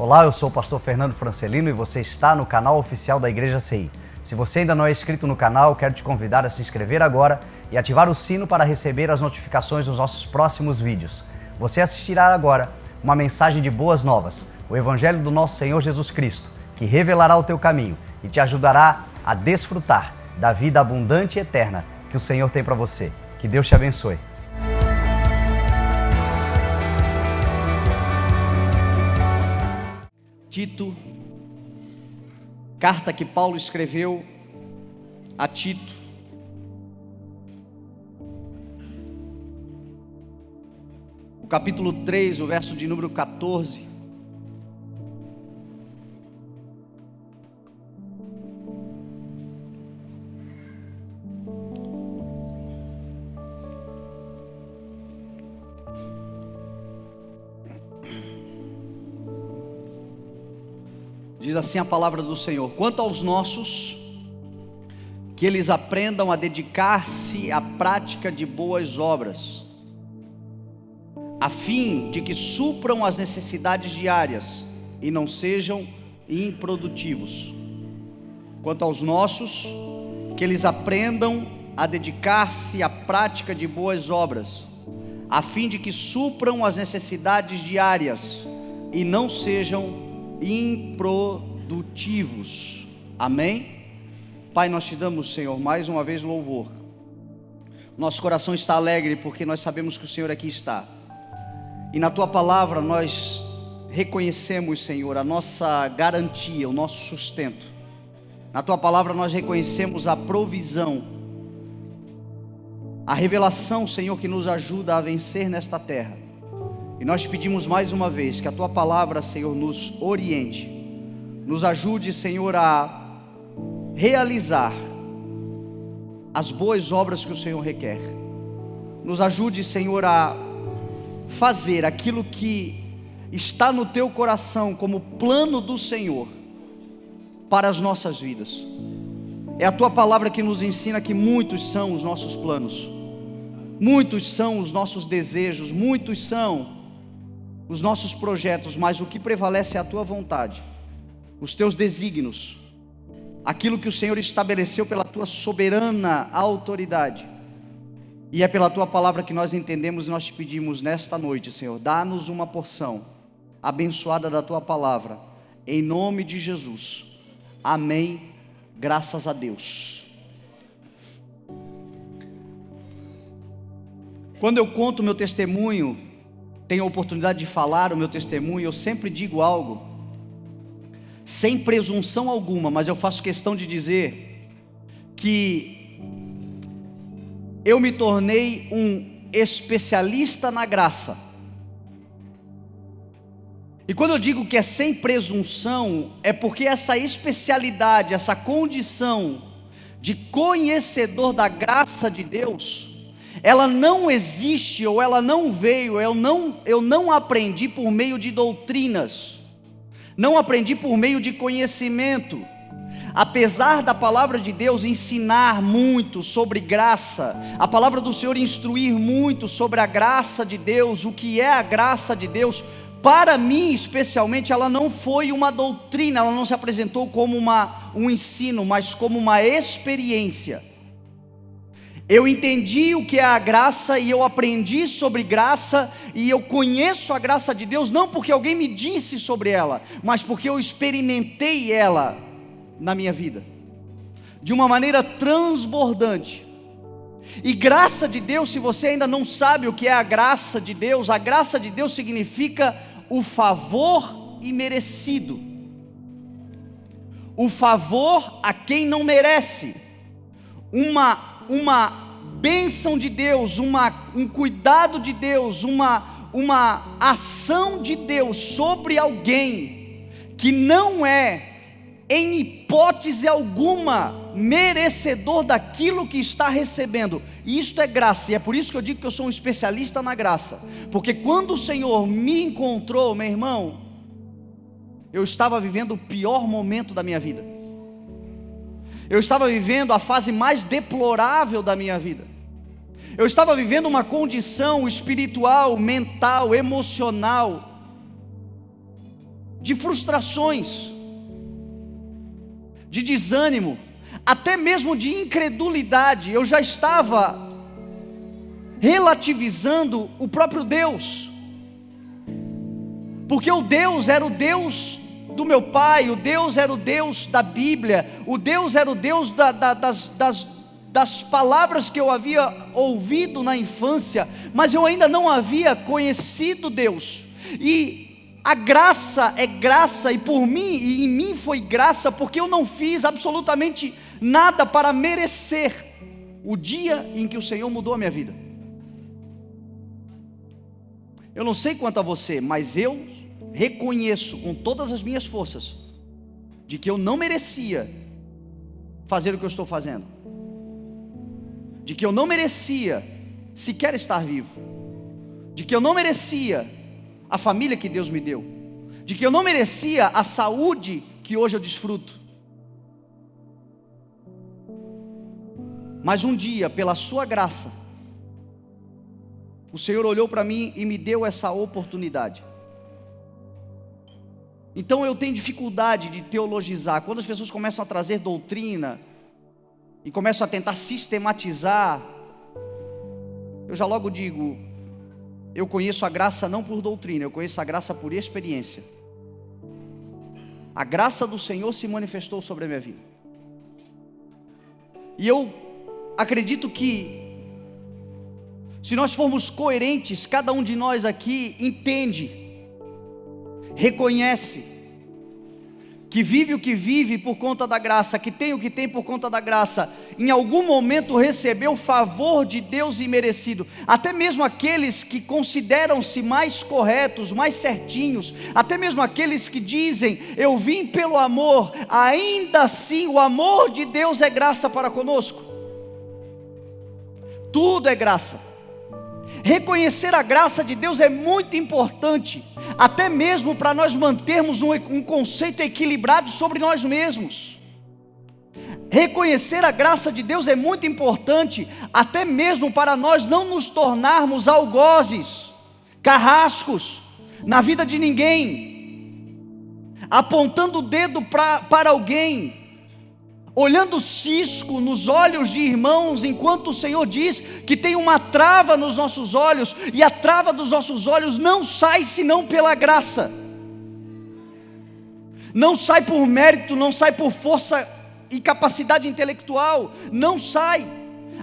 Olá, eu sou o pastor Fernando Francelino e você está no canal oficial da Igreja CI. Se você ainda não é inscrito no canal, quero te convidar a se inscrever agora e ativar o sino para receber as notificações dos nossos próximos vídeos. Você assistirá agora uma mensagem de boas novas, o Evangelho do nosso Senhor Jesus Cristo, que revelará o teu caminho e te ajudará a desfrutar da vida abundante e eterna que o Senhor tem para você. Que Deus te abençoe. Tito, carta que Paulo escreveu a Tito. O capítulo 3, o verso de número 14. Diz assim a palavra do Senhor: quanto aos nossos, que eles aprendam a dedicar-se à prática de boas obras, a fim de que supram as necessidades diárias e não sejam improdutivos. Quanto aos nossos, que eles aprendam a dedicar-se à prática de boas obras, a fim de que supram as necessidades diárias e não sejam improdutivos. Amém? Pai, nós te damos, Senhor, mais uma vez louvor. Nosso coração está alegre porque nós sabemos que o Senhor aqui está. E na tua palavra nós reconhecemos, Senhor, a nossa garantia, o nosso sustento. Na tua palavra nós reconhecemos a provisão, a revelação, Senhor, que nos ajuda a vencer nesta terra. E nós pedimos mais uma vez que a tua palavra, Senhor, nos oriente, nos ajude, Senhor, a realizar as boas obras que o Senhor requer. Nos ajude, Senhor, a fazer aquilo que está no teu coração como plano do Senhor para as nossas vidas. É a tua palavra que nos ensina que muitos são os nossos planos, muitos são os nossos desejos, muitos são os nossos projetos, mas o que prevalece é a tua vontade, os teus desígnios, aquilo que o Senhor estabeleceu pela tua soberana autoridade. E é pela tua palavra que nós entendemos e nós te pedimos nesta noite, Senhor, dá-nos uma porção abençoada da tua palavra, em nome de Jesus. Amém. Graças a Deus. Quando eu conto o meu testemunho, tenho a oportunidade de falar o meu testemunho, eu sempre digo algo, sem presunção alguma, mas eu faço questão de dizer que eu me tornei um especialista na graça. E quando eu digo que é sem presunção, é porque essa especialidade, essa condição de conhecedor da graça de Deus, ela não existe, ou ela não veio, eu não aprendi por meio de doutrinas, não aprendi por meio de conhecimento. Apesar da palavra de Deus ensinar muito sobre graça, a palavra do Senhor instruir muito sobre a graça de Deus, o que é a graça de Deus, para mim especialmente, ela não foi uma doutrina, ela não se apresentou como um ensino, mas como uma experiência. Eu entendi o que é a graça e eu aprendi sobre graça e eu conheço a graça de Deus não porque alguém me disse sobre ela, mas porque eu experimentei ela na minha vida, de uma maneira transbordante. E graça de Deus, se você ainda não sabe o que é a graça de Deus significa o favor imerecido, o favor a quem não merece, uma bênção de Deus, um cuidado de Deus, uma ação de Deus sobre alguém que não é, em hipótese alguma, merecedor daquilo que está recebendo. E isto é graça, e é por isso que eu digo que eu sou um especialista na graça, porque quando o Senhor me encontrou, meu irmão, eu estava vivendo o pior momento da minha vida. Eu estava vivendo a fase mais deplorável da minha vida. Eu estava vivendo uma condição espiritual, mental, emocional, de frustrações, de desânimo, até mesmo de incredulidade. Eu já estava relativizando o próprio Deus, porque o Deus era o Deus do meu pai, o Deus era o Deus da Bíblia, o Deus era o Deus das palavras que eu havia ouvido na infância, mas eu ainda não havia conhecido Deus. E a graça é graça, e por mim e em mim foi graça, porque eu não fiz absolutamente nada para merecer o dia em que o Senhor mudou a minha vida. Eu não sei quanto a você, mas eu reconheço com todas as minhas forças de que eu não merecia fazer o que eu estou fazendo, de que eu não merecia sequer estar vivo, de que eu não merecia a família que Deus me deu, de que eu não merecia a saúde que hoje eu desfruto. Mas um dia, pela sua graça, o Senhor olhou para mim e me deu essa oportunidade. Então eu tenho dificuldade de teologizar. Quando as pessoas começam a trazer doutrina e começam a tentar sistematizar, eu já logo digo: eu conheço a graça não por doutrina, eu conheço a graça por experiência. A graça do Senhor se manifestou sobre a minha vida. E eu acredito que, se nós formos coerentes, cada um de nós aqui entende, reconhece que vive o que vive por conta da graça, que tem o que tem por conta da graça, em algum momento recebeu favor de Deus imerecido. Até mesmo aqueles que consideram-se mais corretos, mais certinhos, até mesmo aqueles que dizem: eu vim pelo amor, ainda assim o amor de Deus é graça para conosco. Tudo é graça. Reconhecer a graça de Deus é muito importante, até mesmo para nós mantermos um conceito equilibrado sobre nós mesmos. Reconhecer a graça de Deus é muito importante, até mesmo para nós não nos tornarmos algozes, carrascos na vida de ninguém, apontando o dedo para alguém, olhando cisco nos olhos de irmãos, enquanto o Senhor diz que tem uma trava nos nossos olhos, e a trava dos nossos olhos não sai senão pela graça, não sai por mérito, não sai por força e capacidade intelectual, não sai.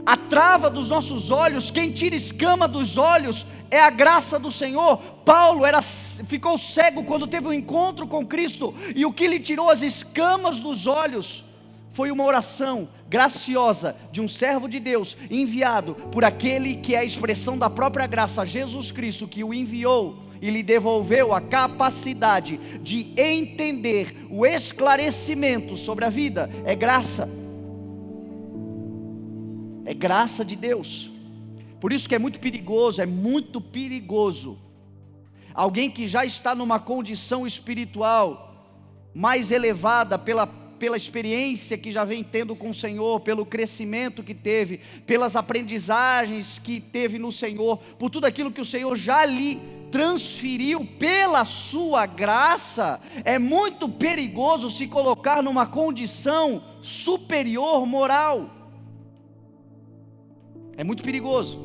A trava dos nossos olhos, quem tira escama dos olhos é a graça do Senhor. Paulo ficou cego quando teve um encontro com Cristo, e o que lhe tirou as escamas dos olhos foi uma oração graciosa de um servo de Deus, enviado por aquele que é a expressão da própria graça, Jesus Cristo, que o enviou e lhe devolveu a capacidade de entender o esclarecimento sobre a vida. É graça de Deus. Por isso que é muito perigoso alguém que já está numa condição espiritual mais elevada pela experiência que já vem tendo com o Senhor, pelo crescimento que teve, pelas aprendizagens que teve no Senhor, por tudo aquilo que o Senhor já lhe transferiu pela sua graça. É muito perigoso se colocar numa condição superior moral. É muito perigoso.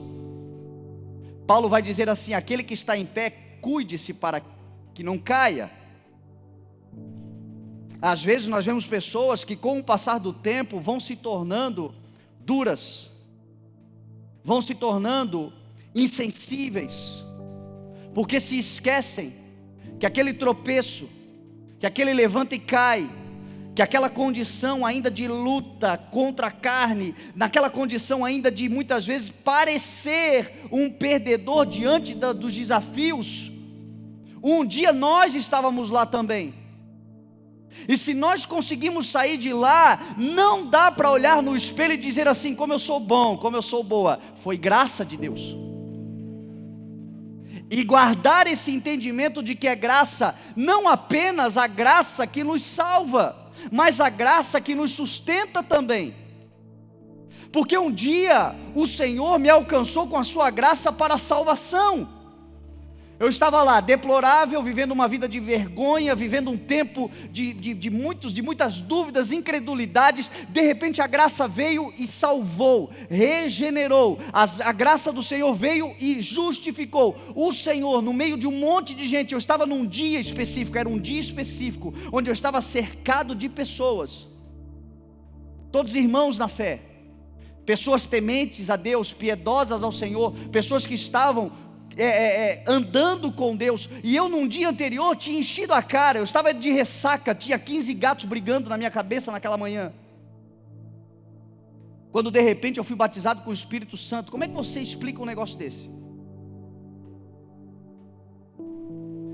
Paulo vai dizer assim: aquele que está em pé, cuide-se para que não caia. Às vezes nós vemos pessoas que, com o passar do tempo, vão se tornando duras, vão se tornando insensíveis, porque se esquecem que aquele tropeço, que aquele levanta e cai, que aquela condição ainda de luta contra a carne, naquela condição ainda de muitas vezes parecer um perdedor diante dos desafios, um dia nós estávamos lá também. E se nós conseguimos sair de lá, não dá para olhar no espelho e dizer assim: como eu sou bom, como eu sou boa. Foi graça de Deus. E guardar esse entendimento de que é graça, não apenas a graça que nos salva, mas a graça que nos sustenta também. Porque um dia o Senhor me alcançou com a sua graça para a salvação. Eu estava lá, deplorável, vivendo uma vida de vergonha, vivendo um tempo de muitas dúvidas, incredulidades. De repente a graça veio e salvou, regenerou. A graça do Senhor veio e justificou. O Senhor, no meio de um monte de gente, eu estava num dia específico, era um dia específico, onde eu estava cercado de pessoas, todos irmãos na fé, pessoas tementes a Deus, piedosas ao Senhor, pessoas que estavam andando com Deus. E eu num dia anterior tinha enchido a cara, eu estava de ressaca, tinha 15 gatos brigando na minha cabeça naquela manhã, quando de repente eu fui batizado com o Espírito Santo. Como é que você explica um negócio desse?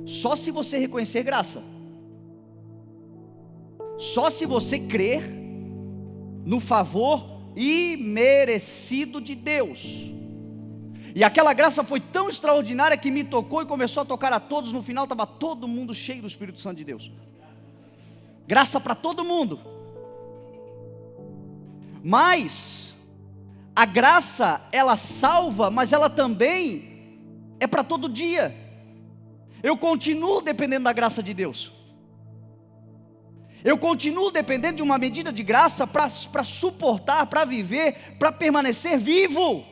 Só se você reconhecer graça, só se você crer no favor imerecido de Deus. E aquela graça foi tão extraordinária que me tocou e começou a tocar a todos. No final estava todo mundo cheio do Espírito Santo de Deus. Graça para todo mundo. Mas a graça, ela salva, mas ela também é para todo dia. Eu continuo dependendo da graça de Deus. Eu continuo dependendo de uma medida de graça para suportar, para viver, para permanecer vivo.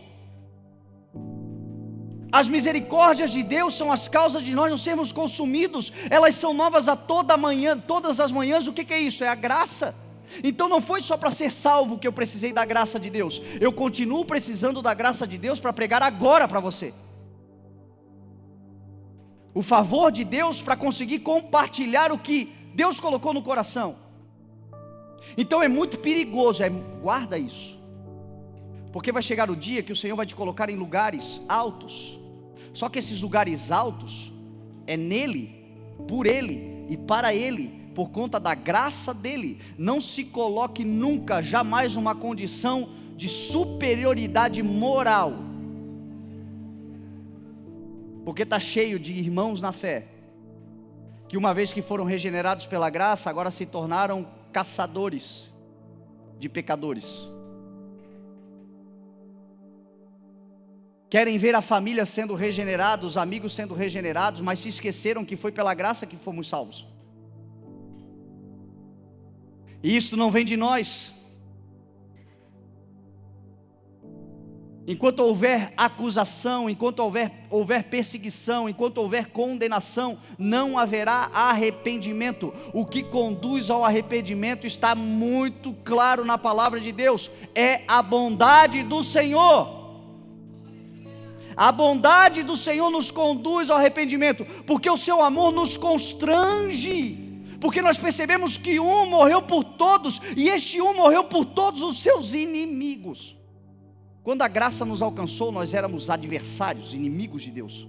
As misericórdias de Deus são as causas de nós não sermos consumidos. Elas são novas a toda manhã, todas as manhãs. O que é isso? É a graça. Então não foi só para ser salvo que eu precisei da graça de Deus. Eu continuo precisando da graça de Deus para pregar agora para você. O favor de Deus para conseguir compartilhar o que Deus colocou no coração. Então é muito perigoso, guarda isso. Porque vai chegar o dia que o Senhor vai te colocar em lugares altos. Só que esses lugares altos é nele, por ele e para ele, por conta da graça dele. Não se coloque nunca, jamais numa condição de superioridade moral, porque está cheio de irmãos na fé, que uma vez que foram regenerados pela graça, agora se tornaram caçadores de pecadores. Querem ver a família sendo regenerada, os amigos sendo regenerados, mas se esqueceram que foi pela graça que fomos salvos. E isso não vem de nós. Enquanto houver acusação, enquanto houver perseguição, enquanto houver condenação, não haverá arrependimento. O que conduz ao arrependimento está muito claro na palavra de Deus: é a bondade do Senhor. A bondade do Senhor nos conduz ao arrependimento, porque o seu amor nos constrange, porque nós percebemos que um morreu por todos, e este um morreu por todos os seus inimigos. Quando a graça nos alcançou, nós éramos adversários, inimigos de Deus.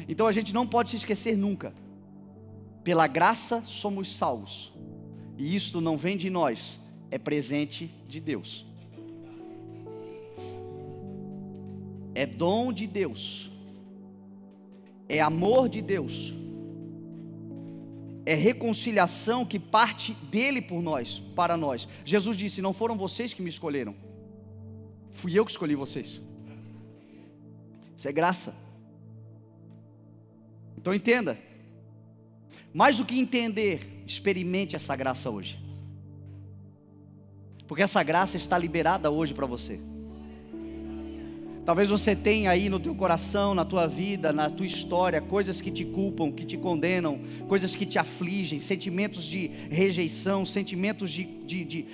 Então a gente não pode se esquecer nunca: pela graça somos salvos, e isto não vem de nós, é presente de Deus. É dom de Deus, é amor de Deus, é reconciliação que parte dele por nós, para nós. Jesus disse: não foram vocês que me escolheram, fui eu que escolhi vocês. Isso é graça. Então entenda, mais do que entender, experimente essa graça hoje, porque essa graça está liberada hoje para você. Talvez você tenha aí no teu coração, na tua vida, na tua história, coisas que te culpam, que te condenam, coisas que te afligem, sentimentos de rejeição, sentimentos de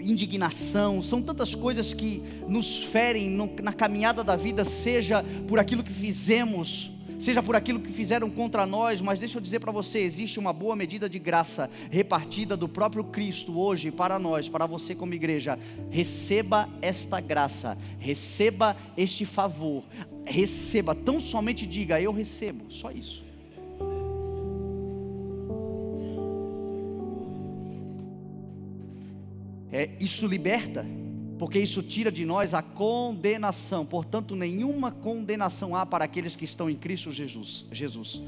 indignação. São tantas coisas que nos ferem na caminhada da vida, seja por aquilo que fizemos, seja por aquilo que fizeram contra nós. Mas deixa eu dizer para você, existe uma boa medida de graça repartida do próprio Cristo hoje para nós, para você como igreja. Receba esta graça, receba este favor, receba, tão somente diga: eu recebo, só isso. Isso liberta, porque isso tira de nós a condenação. Portanto, nenhuma condenação há para aqueles que estão em Cristo Jesus.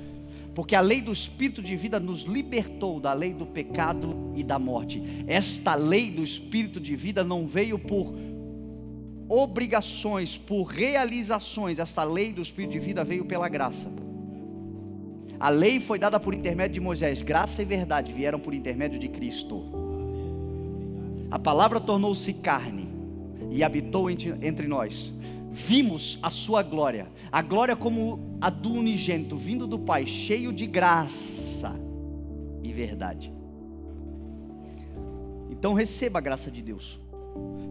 Porque a lei do Espírito de vida nos libertou da lei do pecado e da morte. Esta lei do Espírito de vida não veio por obrigações, por realizações. Essa lei do Espírito de vida veio pela graça. A lei foi dada por intermédio de Moisés, graça e verdade vieram por intermédio de Cristo. A palavra tornou-se carne e habitou entre nós. Vimos a sua glória, a glória como a do unigênito, vindo do Pai, cheio de graça e verdade. Então receba a graça de Deus,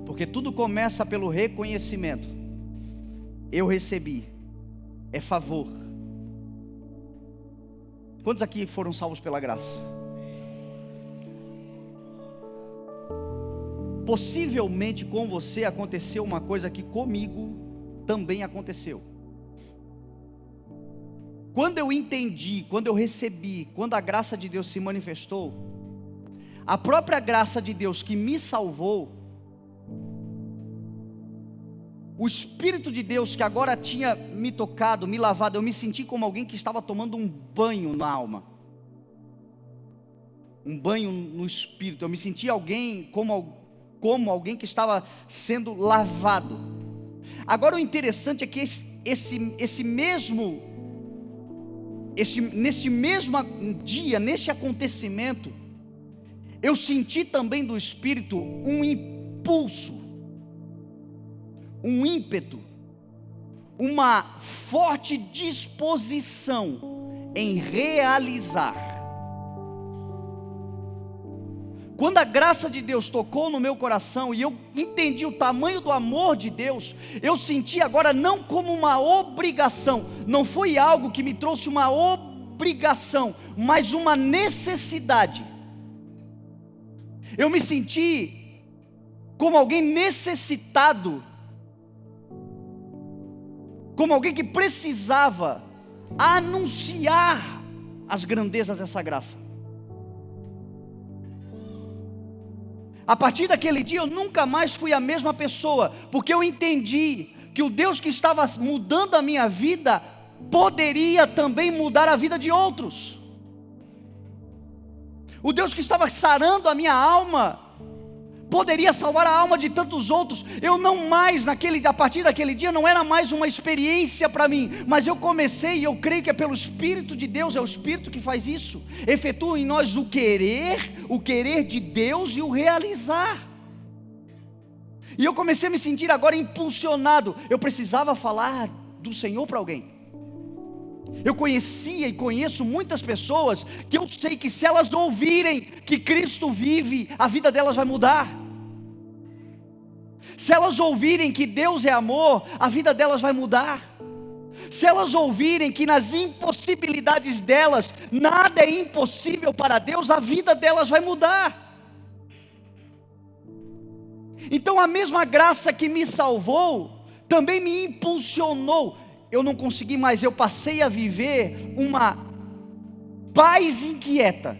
porque tudo começa pelo reconhecimento. Eu recebi, é favor. Quantos aqui foram salvos pela graça? Possivelmente com você aconteceu uma coisa que comigo também aconteceu. Quando eu entendi, quando eu recebi, quando a graça de Deus se manifestou, a própria graça de Deus que me salvou, o Espírito de Deus que agora tinha me tocado, me lavado, eu me senti como alguém que estava tomando um banho na alma, um banho no Espírito. Eu me senti como alguém que estava sendo lavado. Agora o interessante é que nesse mesmo dia, neste acontecimento, eu senti também do Espírito um impulso, um ímpeto, uma forte disposição em realizar. Quando a graça de Deus tocou no meu coração e eu entendi o tamanho do amor de Deus, eu senti agora não como uma obrigação, não foi algo que me trouxe uma obrigação, mas uma necessidade. Eu me senti como alguém necessitado, como alguém que precisava anunciar as grandezas dessa graça. A partir daquele dia eu nunca mais fui a mesma pessoa, porque eu entendi que o Deus que estava mudando a minha vida poderia também mudar a vida de outros. O Deus que estava sarando a minha alma poderia salvar a alma de tantos outros. Eu não mais, a partir daquele dia, não era mais uma experiência para mim, mas eu comecei, e eu creio que é pelo Espírito de Deus, é o Espírito que faz isso, efetua em nós o querer de Deus e o realizar. E eu comecei a me sentir agora impulsionado. Eu precisava falar do Senhor para alguém. Eu conhecia e conheço muitas pessoas que eu sei que se elas ouvirem que Cristo vive, a vida delas vai mudar. Se elas ouvirem que Deus é amor, a vida delas vai mudar. Se elas ouvirem que nas impossibilidades delas, nada é impossível para Deus, a vida delas vai mudar. Então a mesma graça que me salvou, também me impulsionou. Eu não consegui mais, eu passei a viver uma paz inquieta,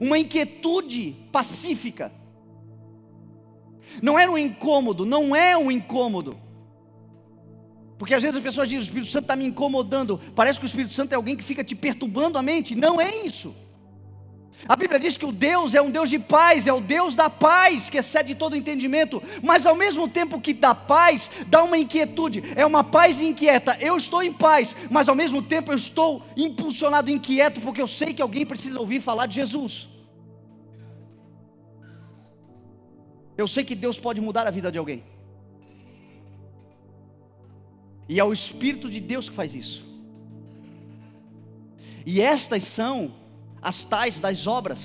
uma inquietude pacífica. Não era um incômodo, não é um incômodo, porque às vezes as pessoas dizem: o Espírito Santo está me incomodando, parece que o Espírito Santo é alguém que fica te perturbando a mente. Não é isso. A Bíblia diz que o Deus é um Deus de paz, é o Deus da paz, que excede todo entendimento, mas ao mesmo tempo que dá paz, dá uma inquietude, é uma paz inquieta. Eu estou em paz, mas ao mesmo tempo eu estou impulsionado, inquieto, porque eu sei que alguém precisa ouvir falar de Jesus. Eu sei que Deus pode mudar a vida de alguém, e é o Espírito de Deus que faz isso. E estas são as tais das obras.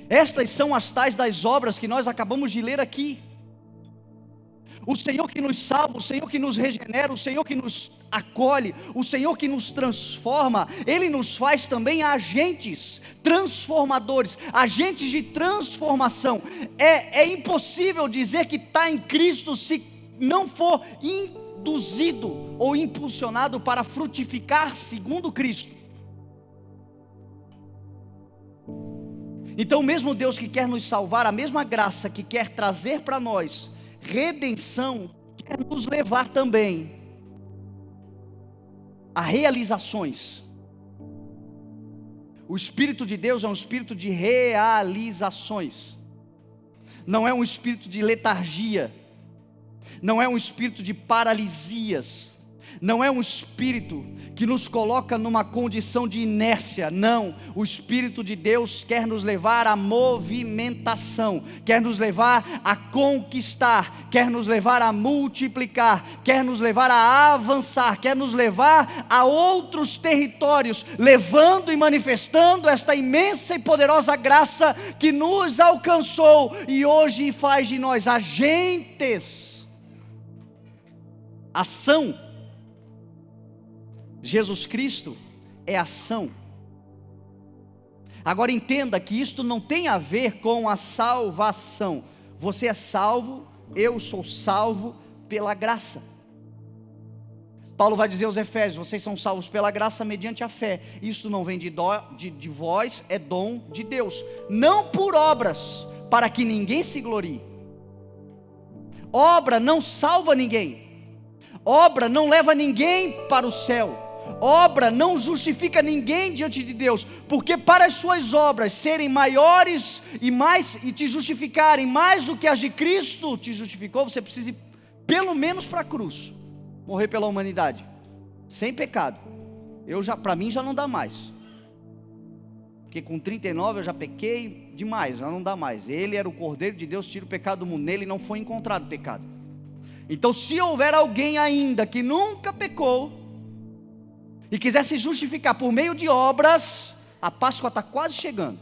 Estas são as tais das obras que nós acabamos de ler aqui. O Senhor que nos salva, o Senhor que nos regenera, o Senhor que nos acolhe, o Senhor que nos transforma, Ele nos faz também agentes transformadores, agentes de transformação. É impossível dizer que está em Cristo se não for induzido ou impulsionado para frutificar segundo Cristo. Então o mesmo Deus que quer nos salvar, a mesma graça que quer trazer para nós redenção, quer nos levar também a realizações. O Espírito de Deus é um espírito de realizações. Não é um espírito de letargia. Não é um espírito de paralisias. Não é um espírito que nos coloca numa condição de inércia. Não, o Espírito de Deus quer nos levar à movimentação, quer nos levar a conquistar, quer nos levar a multiplicar, quer nos levar a avançar, quer nos levar a outros territórios, levando e manifestando esta imensa e poderosa graça que nos alcançou e hoje faz de nós agentes. Ação. Jesus Cristo é ação. Agora entenda que isto não tem a ver com a salvação. Você é salvo, eu sou salvo pela graça. Paulo vai dizer aos Efésios: vocês são salvos pela graça mediante a fé. Isso não vem de vós, é dom de Deus, não por obras, para que ninguém se glorie. Obra não salva ninguém. Obra não leva ninguém para o céu. Obra não justifica ninguém diante de Deus, porque para as suas obras serem maiores e te justificarem mais do que as de Cristo te justificou, você precisa ir pelo menos para a cruz, morrer pela humanidade, sem pecado. Para mim já não dá mais, porque com 39 eu já pequei demais, já não dá mais. Ele era o Cordeiro de Deus, tira o pecado do mundo, nele não foi encontrado pecado. Então se houver alguém ainda que nunca pecou e quiser se justificar por meio de obras, a Páscoa está quase chegando.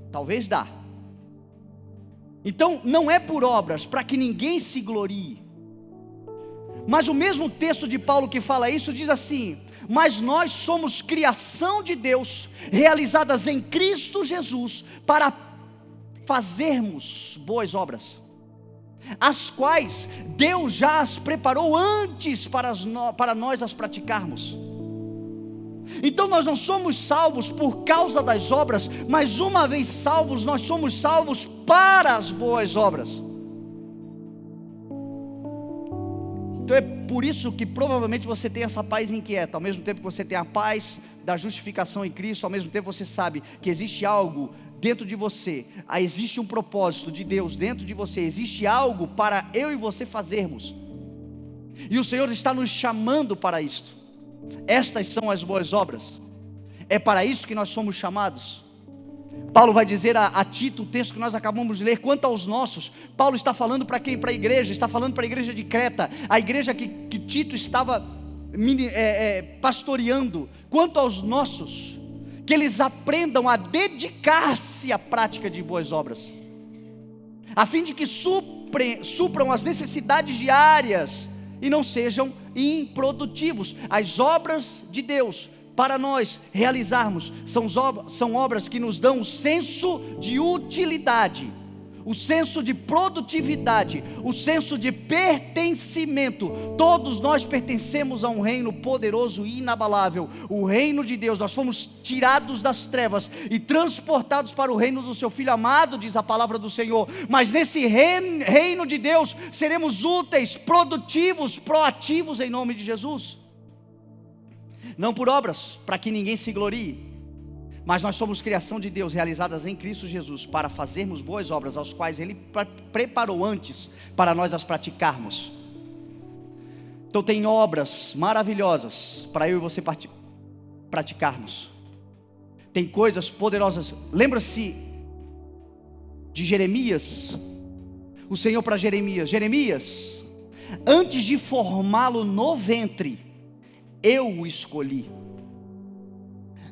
Talvez dá. Então não é por obras, para que ninguém se glorie. Mas o mesmo texto de Paulo que fala isso diz assim: mas nós somos criação de Deus, realizadas em Cristo Jesus, para fazermos boas obras, as quais Deus já as preparou antes para nós as praticarmos. Então nós não somos salvos por causa das obras, mas uma vez salvos, nós somos salvos para as boas obras. Então é por isso que provavelmente você tem essa paz inquieta, ao mesmo tempo que você tem a paz da justificação em Cristo, ao mesmo tempo você sabe que existe algo dentro de você, existe um propósito de Deus dentro de você, existe algo para eu e você fazermos, e o Senhor está nos chamando para isto. Estas são as boas obras, é para isso que nós somos chamados. Paulo vai dizer a Tito, o texto que nós acabamos de ler, quanto aos nossos, Paulo está falando para quem? Para a igreja, está falando para a igreja de Creta, a igreja que Tito estava pastoreando. Quanto aos nossos, que eles aprendam a dedicar-se à prática de boas obras, a fim de que supram as necessidades diárias e não sejam improdutivos. As obras de Deus para nós realizarmos são obras que nos dão o senso de utilidade, o senso de produtividade, o senso de pertencimento. Todos nós pertencemos a um reino poderoso e inabalável, o reino de Deus. Nós fomos tirados das trevas e transportados para o reino do seu Filho amado, diz a palavra do Senhor. Mas nesse reino de Deus seremos úteis, produtivos, proativos em nome de Jesus. Não por obras, para que ninguém se glorie, mas nós somos criação de Deus, realizadas em Cristo Jesus, para fazermos boas obras, as quais Ele preparou antes, para nós as praticarmos. Então tem obras maravilhosas, para eu e você praticarmos. Tem coisas poderosas. Lembra-se de Jeremias? O Senhor para Jeremias: Jeremias, antes de formá-lo no ventre, eu o escolhi.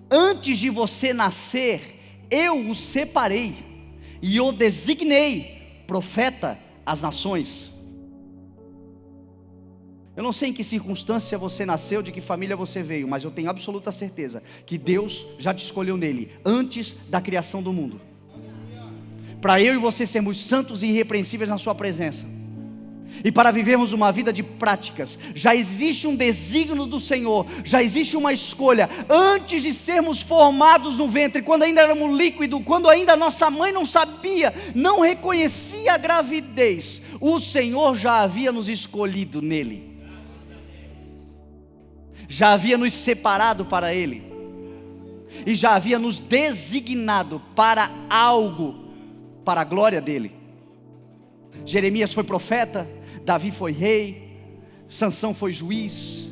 Antes de você nascer, eu o separei e o designei profeta às nações. Eu não sei em que circunstância você nasceu, de que família você veio, mas eu tenho absoluta certeza que Deus já te escolheu nele, antes da criação do mundo, para eu e você sermos santos e irrepreensíveis na sua presença, e para vivermos uma vida de práticas. Já existe um desígnio do Senhor, já existe uma escolha. Antes de sermos formados no ventre, quando ainda éramos líquido, quando ainda nossa mãe não sabia, não reconhecia a gravidez, o Senhor já havia nos escolhido nele, já havia nos separado para Ele. e já havia nos designado para algo, para a glória dele. Jeremias foi profeta, Davi foi rei, Sansão foi juiz,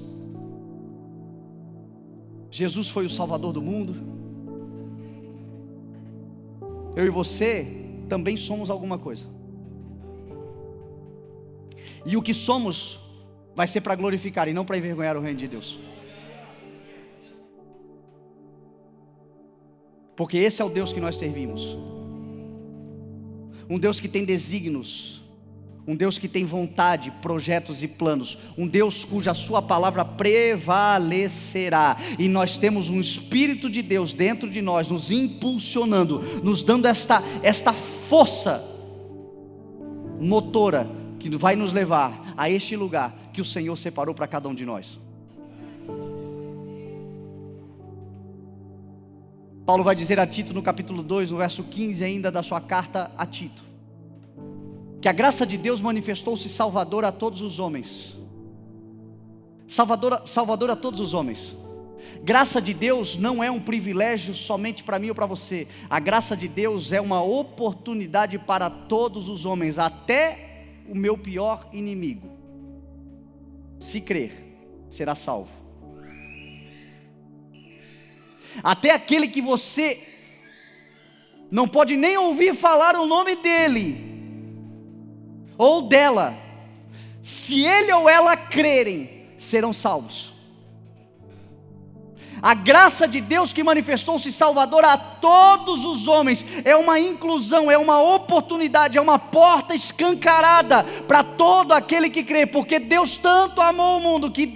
Jesus foi o Salvador do mundo. Eu e você também somos alguma coisa, e o que somos vai ser para glorificar e não para envergonhar o reino de Deus. Porque esse é o Deus que nós servimos. Um Deus que tem desígnios, um Deus que tem vontade, projetos e planos, um Deus cuja sua palavra prevalecerá, e nós temos um Espírito de Deus dentro de nós, nos impulsionando, nos dando esta força motora, que vai nos levar a este lugar que o Senhor separou para cada um de nós. Paulo vai dizer a Tito no capítulo 2, no verso 15 ainda da sua carta a Tito, que a graça de Deus manifestou-se salvadora a todos os homens. Salvadora a todos os homens. Graça de Deus não é um privilégio somente para mim ou para você. A graça de Deus é uma oportunidade para todos os homens, até o meu pior inimigo. Se crer, será salvo. Até aquele que você não pode nem ouvir falar o nome dele ou dela, se ele ou ela crerem, serão salvos. A graça de Deus que manifestou-se salvadora a todos os homens é uma inclusão, é uma oportunidade, é uma porta escancarada para todo aquele que crê, porque Deus tanto amou o mundo que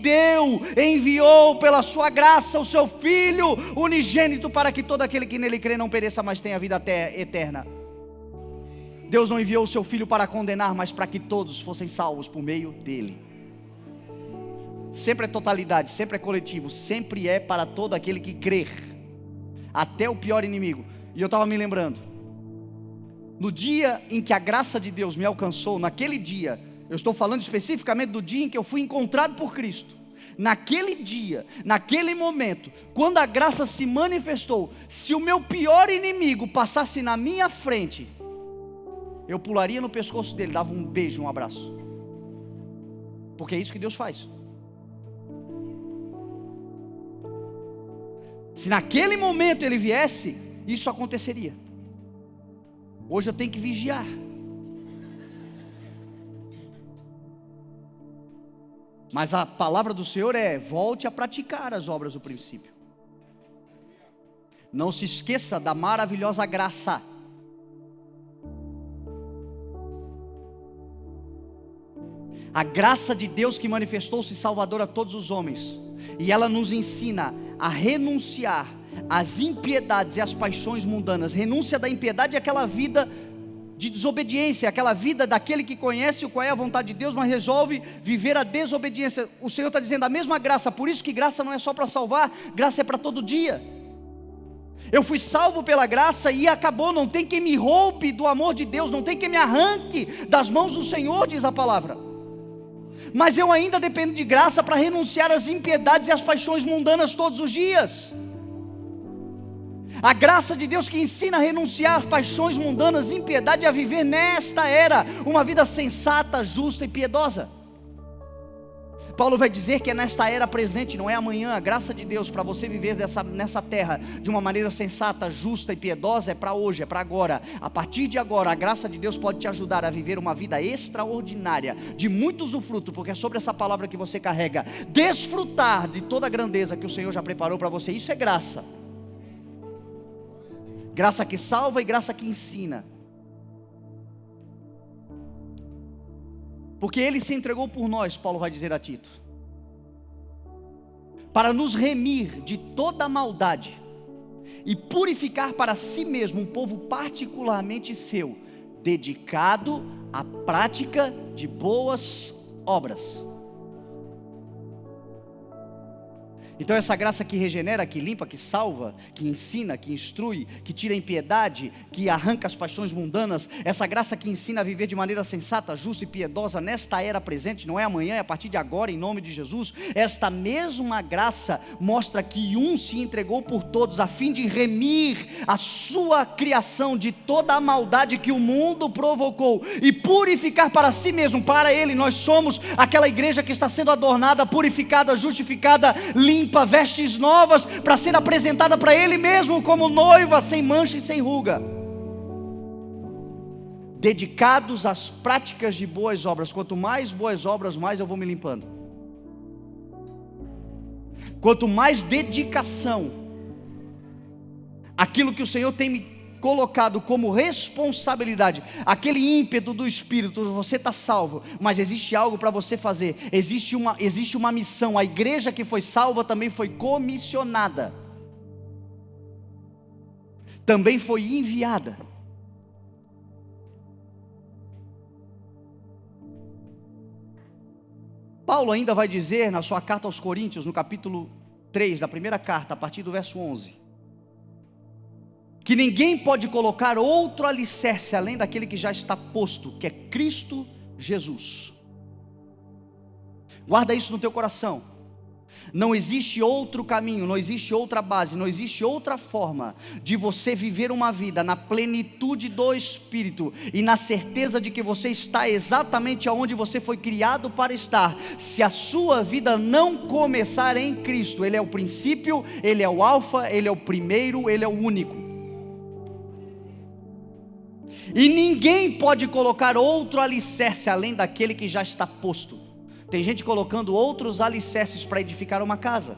enviou pela sua graça o seu Filho unigênito, para que todo aquele que nele crê não pereça, mas tenha vida eterna. Deus não enviou o seu Filho para condenar, mas para que todos fossem salvos por meio dele. Sempre é totalidade, sempre é coletivo, sempre é para todo aquele que crer, até o pior inimigo. E eu estava me lembrando, no dia em que a graça de Deus me alcançou, naquele dia, eu estou falando especificamente do dia em que eu fui encontrado por Cristo. Naquele dia, naquele momento, quando a graça se manifestou, se o meu pior inimigo passasse na minha frente, eu pularia no pescoço dele, dava um beijo, um abraço, porque é isso que Deus faz. Se naquele momento ele viesse, isso aconteceria. Hoje eu tenho que vigiar. Mas a palavra do Senhor é: volte a praticar as obras do princípio. Não se esqueça da maravilhosa graça. A graça de Deus que manifestou-se salvadora a todos os homens, e ela nos ensina a renunciar às impiedades e às paixões mundanas. Renúncia da impiedade é aquela vida de desobediência, aquela vida daquele que conhece qual é a vontade de Deus, mas resolve viver a desobediência. O Senhor está dizendo a mesma graça, por isso que graça não é só para salvar, graça é para todo dia. Eu fui salvo pela graça e acabou, não tem quem me roube do amor de Deus, não tem quem me arranque das mãos do Senhor, diz a palavra. Mas eu ainda dependo de graça para renunciar às impiedades e às paixões mundanas todos os dias. A graça de Deus que ensina a renunciar às paixões mundanas, impiedade, a viver nesta era uma vida sensata, justa e piedosa. Paulo vai dizer que é nesta era presente, não é amanhã. A graça de Deus para você viver nessa terra de uma maneira sensata, justa e piedosa é para hoje, é para agora. A partir de agora, a graça de Deus pode te ajudar a viver uma vida extraordinária, de muito usufruto, porque é sobre essa palavra que você carrega. Desfrutar de toda a grandeza que o Senhor já preparou para você, isso é graça. Graça que salva e graça que ensina. Porque Ele se entregou por nós, Paulo vai dizer a Tito, para nos remir de toda a maldade e purificar para si mesmo um povo particularmente seu, dedicado à prática de boas obras. Então essa graça que regenera, que limpa, que salva, que ensina, que instrui, que tira a impiedade, que arranca as paixões mundanas, essa graça que ensina a viver de maneira sensata, justa e piedosa nesta era presente, não é amanhã, é a partir de agora, em nome de Jesus. Esta mesma graça mostra que um se entregou por todos, a fim de remir a sua criação de toda a maldade que o mundo provocou, e purificar para si mesmo, para Ele. Nós somos aquela igreja que está sendo adornada, purificada, justificada, limpa, vestes novas, para ser apresentada para Ele mesmo como noiva, sem mancha e sem ruga, dedicados às práticas de boas obras. Quanto mais boas obras, mais eu vou me limpando. Quanto mais dedicação, aquilo que o Senhor tem me colocado como responsabilidade, aquele ímpeto do Espírito, você está salvo, mas existe algo para você fazer, existe uma missão. A igreja que foi salva também foi comissionada, também foi enviada. Paulo ainda vai dizer na sua carta aos Coríntios, no capítulo 3 da primeira carta, a partir do verso 11, que ninguém pode colocar outro alicerce além daquele que já está posto, que é Cristo Jesus. Guarda isso no teu coração. Não existe outro caminho, não existe outra base, não existe outra forma de você viver uma vida na plenitude do Espírito e na certeza de que você está exatamente onde você foi criado para estar, se a sua vida não começar em Cristo. Ele é o princípio, Ele é o alfa, Ele é o primeiro, Ele é o único. E ninguém pode colocar outro alicerce além daquele que já está posto. Tem gente colocando outros alicerces para edificar uma casa.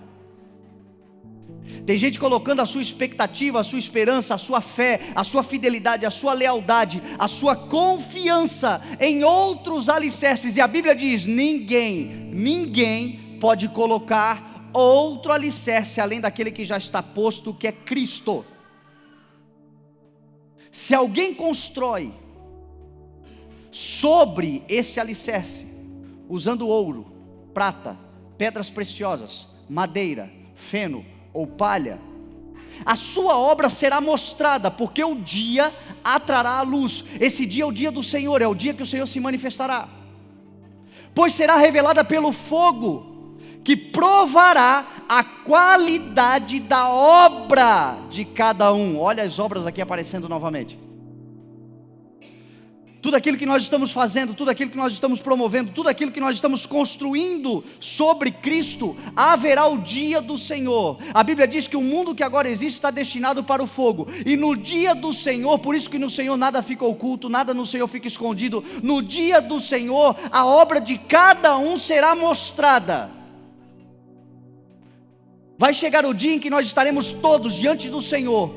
Tem gente colocando a sua expectativa, a sua esperança, a sua fé, a sua fidelidade, a sua lealdade, a sua confiança em outros alicerces. E a Bíblia diz: ninguém pode colocar outro alicerce além daquele que já está posto, que é Cristo. Se alguém constrói sobre esse alicerce, usando ouro, prata, pedras preciosas, madeira, feno ou palha, a sua obra será mostrada, porque o dia a trará à luz. Esse dia é o dia do Senhor, é o dia que o Senhor se manifestará, pois será revelada pelo fogo, que provará a qualidade da obra de cada um. Olha as obras aqui aparecendo novamente. Tudo aquilo que nós estamos fazendo, tudo aquilo que nós estamos promovendo, tudo aquilo que nós estamos construindo sobre Cristo, haverá o dia do Senhor. A Bíblia diz que o mundo que agora existe está destinado para o fogo, e no dia do Senhor, por isso que no Senhor nada fica oculto, nada no Senhor fica escondido. No dia do Senhor, a obra de cada um será mostrada. Vai chegar o dia em que nós estaremos todos diante do Senhor,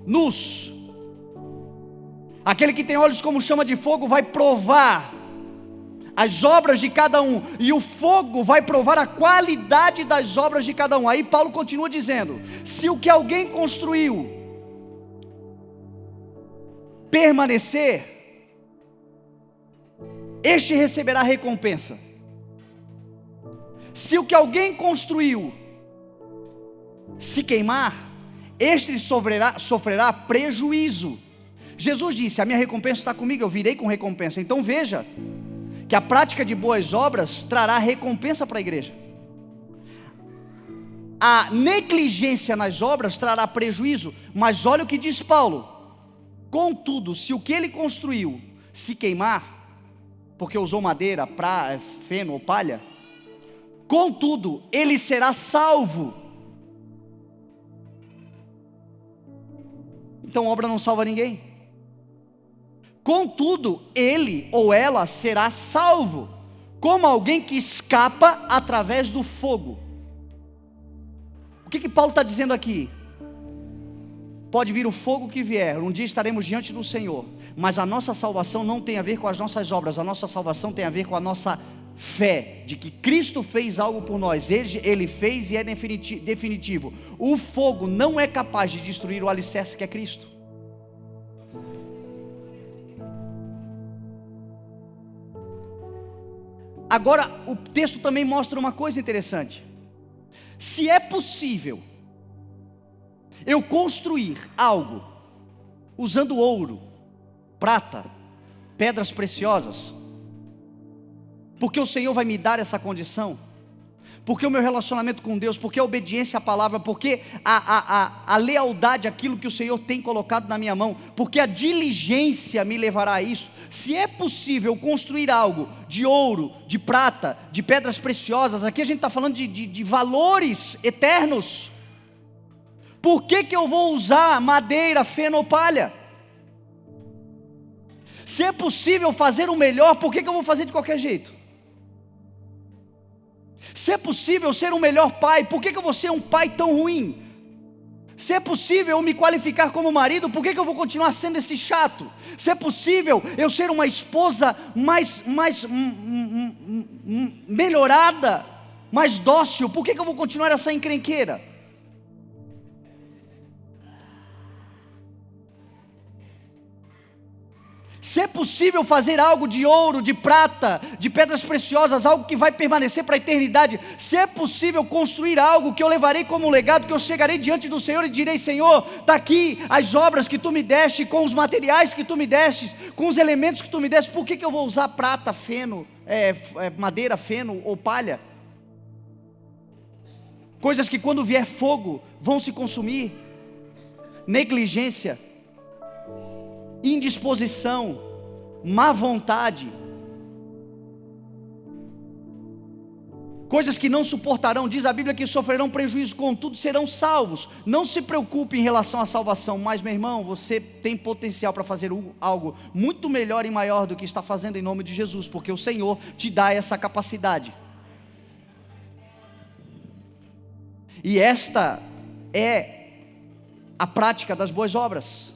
nus. Aquele que tem olhos como chama de fogo vai provar as obras de cada um, e o fogo vai provar a qualidade das obras de cada um. Aí Paulo continua dizendo: se o que alguém construiu permanecer, este receberá recompensa. Se o que alguém construiu se queimar, este sofrerá prejuízo. Jesus disse: a minha recompensa está comigo, eu virei com recompensa. Então veja que a prática de boas obras trará recompensa para a igreja. A negligência nas obras trará prejuízo. Mas olha o que diz Paulo: contudo, se o que ele construiu se queimar, porque usou madeira, feno ou palha, contudo, ele será salvo. Então obra não salva ninguém. Contudo, ele ou ela será salvo, como alguém que escapa através do fogo. O que Paulo está dizendo aqui? Pode vir o fogo que vier, um dia estaremos diante do Senhor, mas a nossa salvação não tem a ver com as nossas obras, a nossa salvação tem a ver com a nossa fé, de que Cristo fez algo por nós, Ele fez e é definitivo. O fogo não é capaz de destruir o alicerce que é Cristo. Agora, o texto também mostra uma coisa interessante. Se é possível eu construir algo usando ouro, prata, pedras preciosas, porque o Senhor vai me dar essa condição, porque o meu relacionamento com Deus, porque a obediência à palavra, porque a lealdade àquilo que o Senhor tem colocado na minha mão, porque a diligência me levará a isso. Se é possível construir algo de ouro, de prata, de pedras preciosas, aqui a gente está falando de valores eternos, por que eu vou usar madeira, feno ou palha? Se é possível fazer o melhor, por que eu vou fazer de qualquer jeito? Se é possível ser um melhor pai, por que eu vou ser um pai tão ruim? Se é possível eu me qualificar como marido, por que eu vou continuar sendo esse chato? Se é possível eu ser uma esposa mais melhorada, mais dócil, por que eu vou continuar essa encrenqueira? Se é possível fazer algo de ouro, de prata, de pedras preciosas, algo que vai permanecer para a eternidade, se é possível construir algo que eu levarei como um legado, que eu chegarei diante do Senhor e direi: Senhor, está aqui as obras que Tu me deste, com os materiais que Tu me deste, com os elementos que Tu me deste, por que eu vou usar prata, feno, madeira, feno ou palha? Coisas que quando vier fogo vão se consumir. Negligência, indisposição, má vontade, coisas que não suportarão. Diz a Bíblia que sofrerão prejuízo, contudo serão salvos. Não se preocupe em relação à salvação, mas meu irmão, você tem potencial para fazer algo muito melhor e maior do que está fazendo, em nome de Jesus, porque o Senhor te dá essa capacidade. E esta é a prática das boas obras.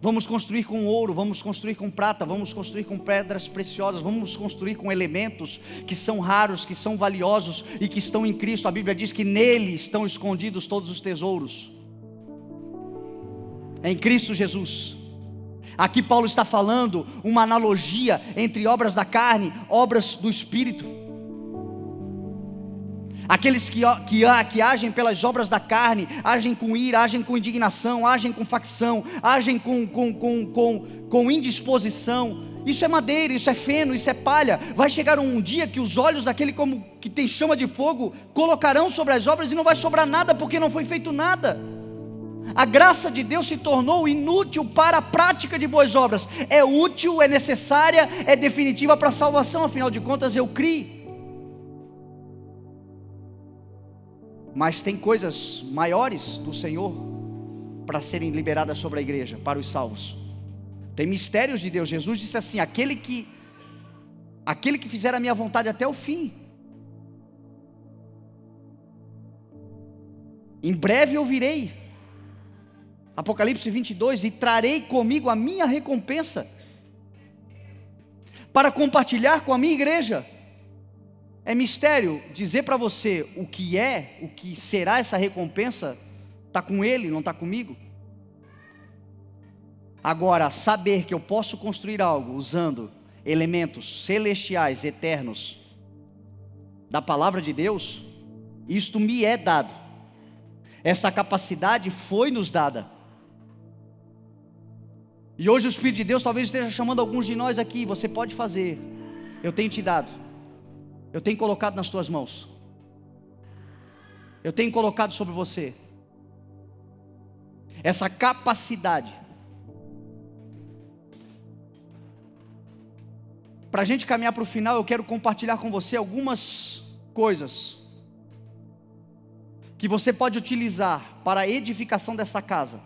Vamos construir com ouro, vamos construir com prata, vamos construir com pedras preciosas, vamos construir com elementos que são raros, que são valiosos e que estão em Cristo. A Bíblia diz que nele estão escondidos todos os tesouros, em Cristo Jesus. Aqui Paulo está falando uma analogia entre obras da carne, obras do Espírito. Aqueles que agem pelas obras da carne, agem com ira, agem com indignação, agem com facção, agem com indisposição. Isso é madeira, isso é feno, isso é palha. Vai chegar um dia que os olhos daquele que tem chama de fogo colocarão sobre as obras e não vai sobrar nada, porque não foi feito nada. A graça de Deus se tornou inútil para a prática de boas obras. É útil, é necessária, é definitiva para a salvação, afinal de contas eu criei. Mas tem coisas maiores do Senhor para serem liberadas sobre a igreja, para os salvos. Tem mistérios de Deus. Jesus disse assim: aquele que fizer a minha vontade até o fim, em breve eu virei. Apocalipse 22, e trarei comigo a minha recompensa, para compartilhar com a minha igreja. É mistério dizer para você o que será essa recompensa. Está com ele, não está comigo. Agora, saber que eu posso construir algo usando elementos celestiais, eternos, da palavra de Deus, isto me é dado. Essa capacidade foi nos dada. E hoje o Espírito de Deus talvez esteja chamando alguns de nós aqui: você pode fazer, eu tenho te dado. Eu tenho colocado nas tuas mãos. Eu tenho colocado sobre você essa capacidade. Para a gente caminhar para o final, eu quero compartilhar com você algumas coisas que você pode utilizar para a edificação dessa casa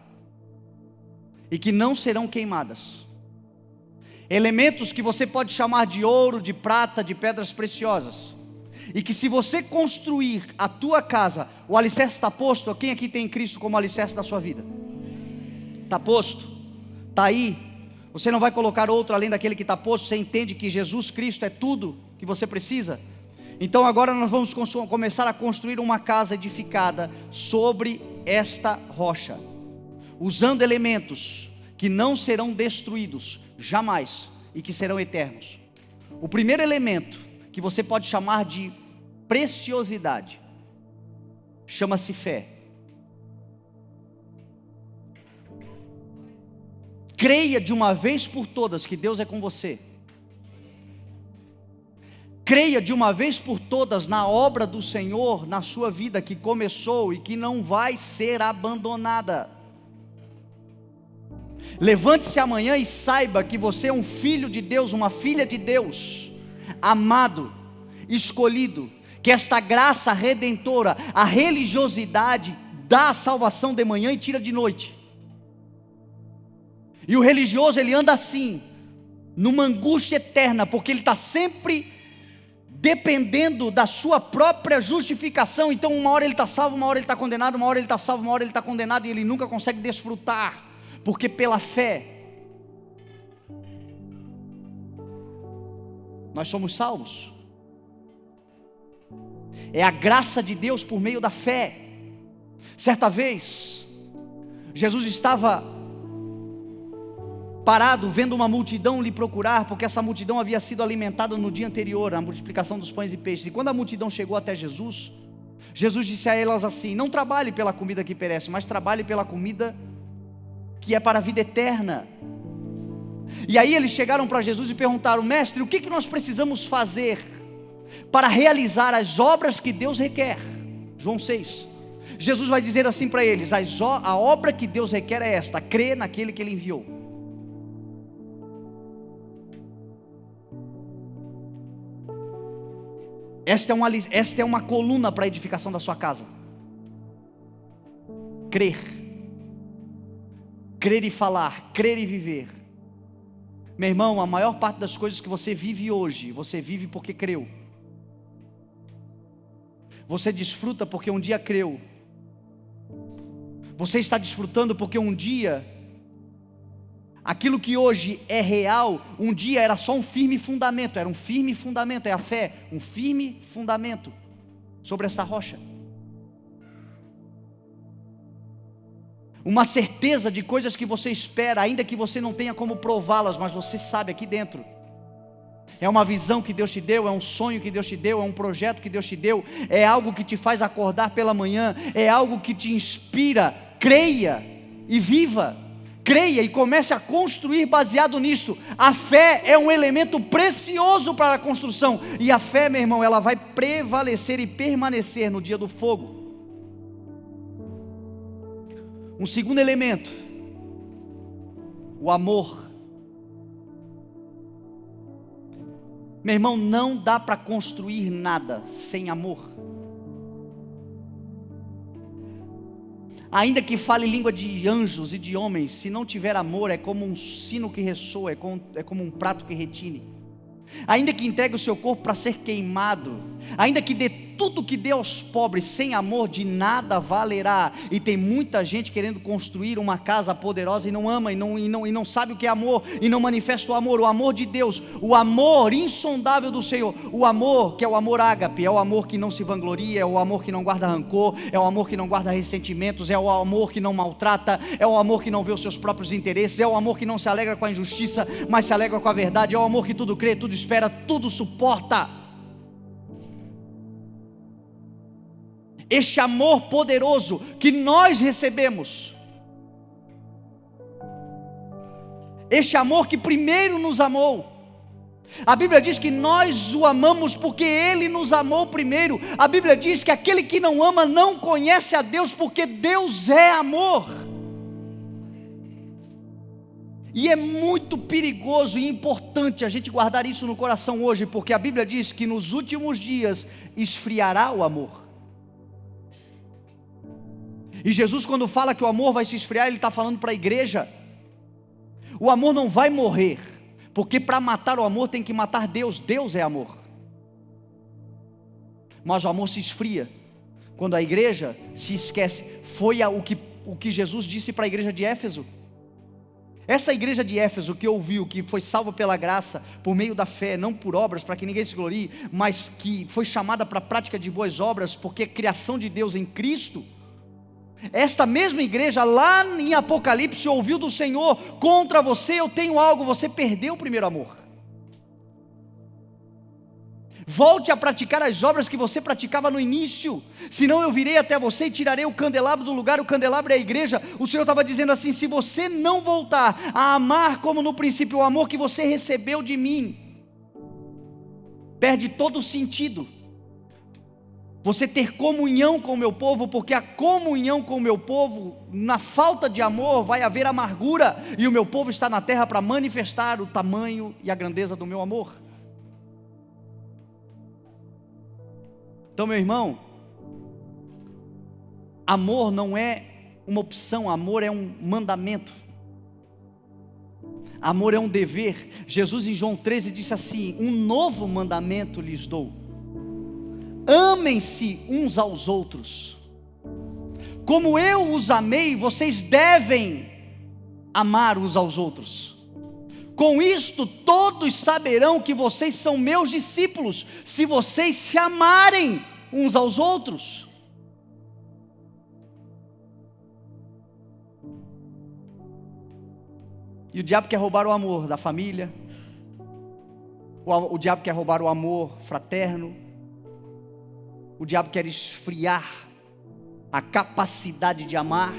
e que não serão queimadas. Elementos que você pode chamar de ouro, de prata, de pedras preciosas, e que se você construir a tua casa, o alicerce está posto. Quem aqui tem Cristo como alicerce da sua vida? Está posto, está aí. Você não vai colocar outro além daquele que está posto. Você entende que Jesus Cristo é tudo que você precisa? Então agora nós vamos começar a construir uma casa edificada sobre esta rocha, usando elementos que não serão destruídos jamais e que serão eternos. O primeiro elemento que você pode chamar de preciosidade, chama-se fé. Creia de uma vez por todas que Deus é com você. Creia de uma vez por todas na obra do Senhor na sua vida, que começou e que não vai ser abandonada. Levante-se amanhã e saiba que você é um filho de Deus, uma filha de Deus, amado, escolhido, que esta graça redentora, a religiosidade dá a salvação de manhã e tira de noite. E o religioso, ele anda assim, numa angústia eterna, porque ele está sempre dependendo da sua própria justificação. Então uma hora ele está salvo, uma hora ele está condenado, uma hora ele está salvo, uma hora ele está condenado, e ele nunca consegue desfrutar, porque pela fé nós somos salvos. É a graça de Deus por meio da fé. Certa vez, Jesus estava parado, vendo uma multidão lhe procurar, porque essa multidão havia sido alimentada no dia anterior, a multiplicação dos pães e peixes. E quando a multidão chegou até Jesus, Jesus disse a elas assim: não trabalhe pela comida que perece, mas trabalhe pela comida que é para a vida eterna. E aí eles chegaram para Jesus e perguntaram: mestre, o que nós precisamos fazer para realizar as obras que Deus requer? João 6. Jesus vai dizer assim para eles: a obra que Deus requer é esta: crer naquele que Ele enviou. Esta é uma coluna para a edificação da sua casa. Crer e falar, crer e viver. Meu irmão, a maior parte das coisas que você vive hoje, você vive porque creu. Você desfruta porque um dia creu. Você está desfrutando porque um dia, aquilo que hoje é real, um dia era só um firme fundamento. Era um firme fundamento, é a fé, um firme fundamento sobre essa rocha. Uma certeza de coisas que você espera, ainda que você não tenha como prová-las, mas você sabe aqui dentro. É uma visão que Deus te deu, é um sonho que Deus te deu, é um projeto que Deus te deu, é algo que te faz acordar pela manhã, é algo que te inspira. Creia e viva, creia e comece a construir baseado nisso. A fé é um elemento precioso para a construção, e a fé, meu irmão, ela vai prevalecer e permanecer no dia do fogo. Um segundo elemento, o amor. Meu irmão, não dá para construir nada sem amor. Ainda que fale língua de anjos e de homens, se não tiver amor, é como um sino que ressoa, é como um prato que retine. Ainda que entregue o seu corpo para ser queimado, ainda que dê tudo que dê aos pobres, sem amor de nada valerá. E tem muita gente querendo construir uma casa poderosa e não ama, e não sabe o que é amor, e não manifesta o amor de Deus, o amor insondável do Senhor, o amor que é o amor ágape, é o amor que não se vangloria, é o amor que não guarda rancor, é o amor que não guarda ressentimentos, é o amor que não maltrata, é o amor que não vê os seus próprios interesses, é o amor que não se alegra com a injustiça, mas se alegra com a verdade, é o amor que tudo crê, tudo espera, tudo suporta. Este amor poderoso que nós recebemos, este amor que primeiro nos amou. A Bíblia diz que nós o amamos porque Ele nos amou primeiro. A Bíblia diz que aquele que não ama não conhece a Deus, porque Deus é amor. E é muito perigoso e importante a gente guardar isso no coração hoje, porque a Bíblia diz que nos últimos dias esfriará o amor. E Jesus, quando fala que o amor vai se esfriar, Ele está falando para a igreja. O amor não vai morrer, porque para matar o amor tem que matar Deus. Deus é amor. Mas o amor se esfria quando a igreja se esquece. Foi o que Jesus disse para a igreja de Éfeso. Essa igreja de Éfeso que ouviu que foi salva pela graça, por meio da fé, não por obras, para que ninguém se glorie, mas que foi chamada para a prática de boas obras, porque é criação de Deus em Cristo. Esta mesma igreja lá em Apocalipse ouviu do Senhor: contra você eu tenho algo, você perdeu o primeiro amor. Volte a praticar as obras que você praticava no início, senão eu virei até você e tirarei o candelabro do lugar. O candelabro é a igreja. O Senhor estava dizendo assim: se você não voltar a amar como no princípio, o amor que você recebeu de mim, perde todo o sentido você ter comunhão com o meu povo, porque a comunhão com o meu povo, na falta de amor, vai haver amargura, e o meu povo está na terra para manifestar o tamanho e a grandeza do meu amor. Então, meu irmão, amor não é uma opção, amor é um mandamento, amor é um dever. Jesus em João 13 disse assim: um novo mandamento lhes dou, amem-se uns aos outros, como eu os amei, vocês devem amar uns aos outros. Com isto todos saberão que vocês são meus discípulos, se vocês se amarem uns aos outros. E o diabo quer roubar o amor da família, o diabo quer roubar o amor fraterno, o diabo quer esfriar a capacidade de amar,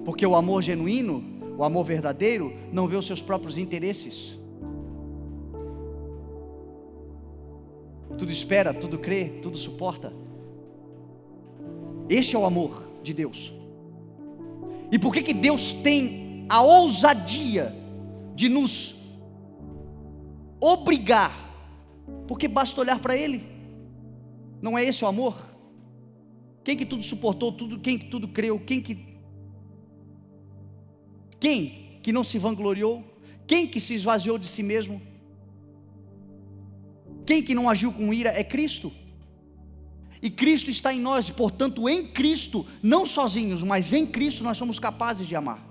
porque o amor genuíno, o amor verdadeiro, não vê os seus próprios interesses. Tudo espera, tudo crê, tudo suporta. Este é o amor de Deus. E por que Deus tem a ousadia de nos obrigar? Porque basta olhar para Ele. Não é esse o amor? Quem que tudo suportou, quem que tudo creu, quem que não se vangloriou? Quem que se esvaziou de si mesmo? Quem que não agiu com ira? É Cristo. E Cristo está em nós, portanto em Cristo, não sozinhos, mas em Cristo nós somos capazes de amar.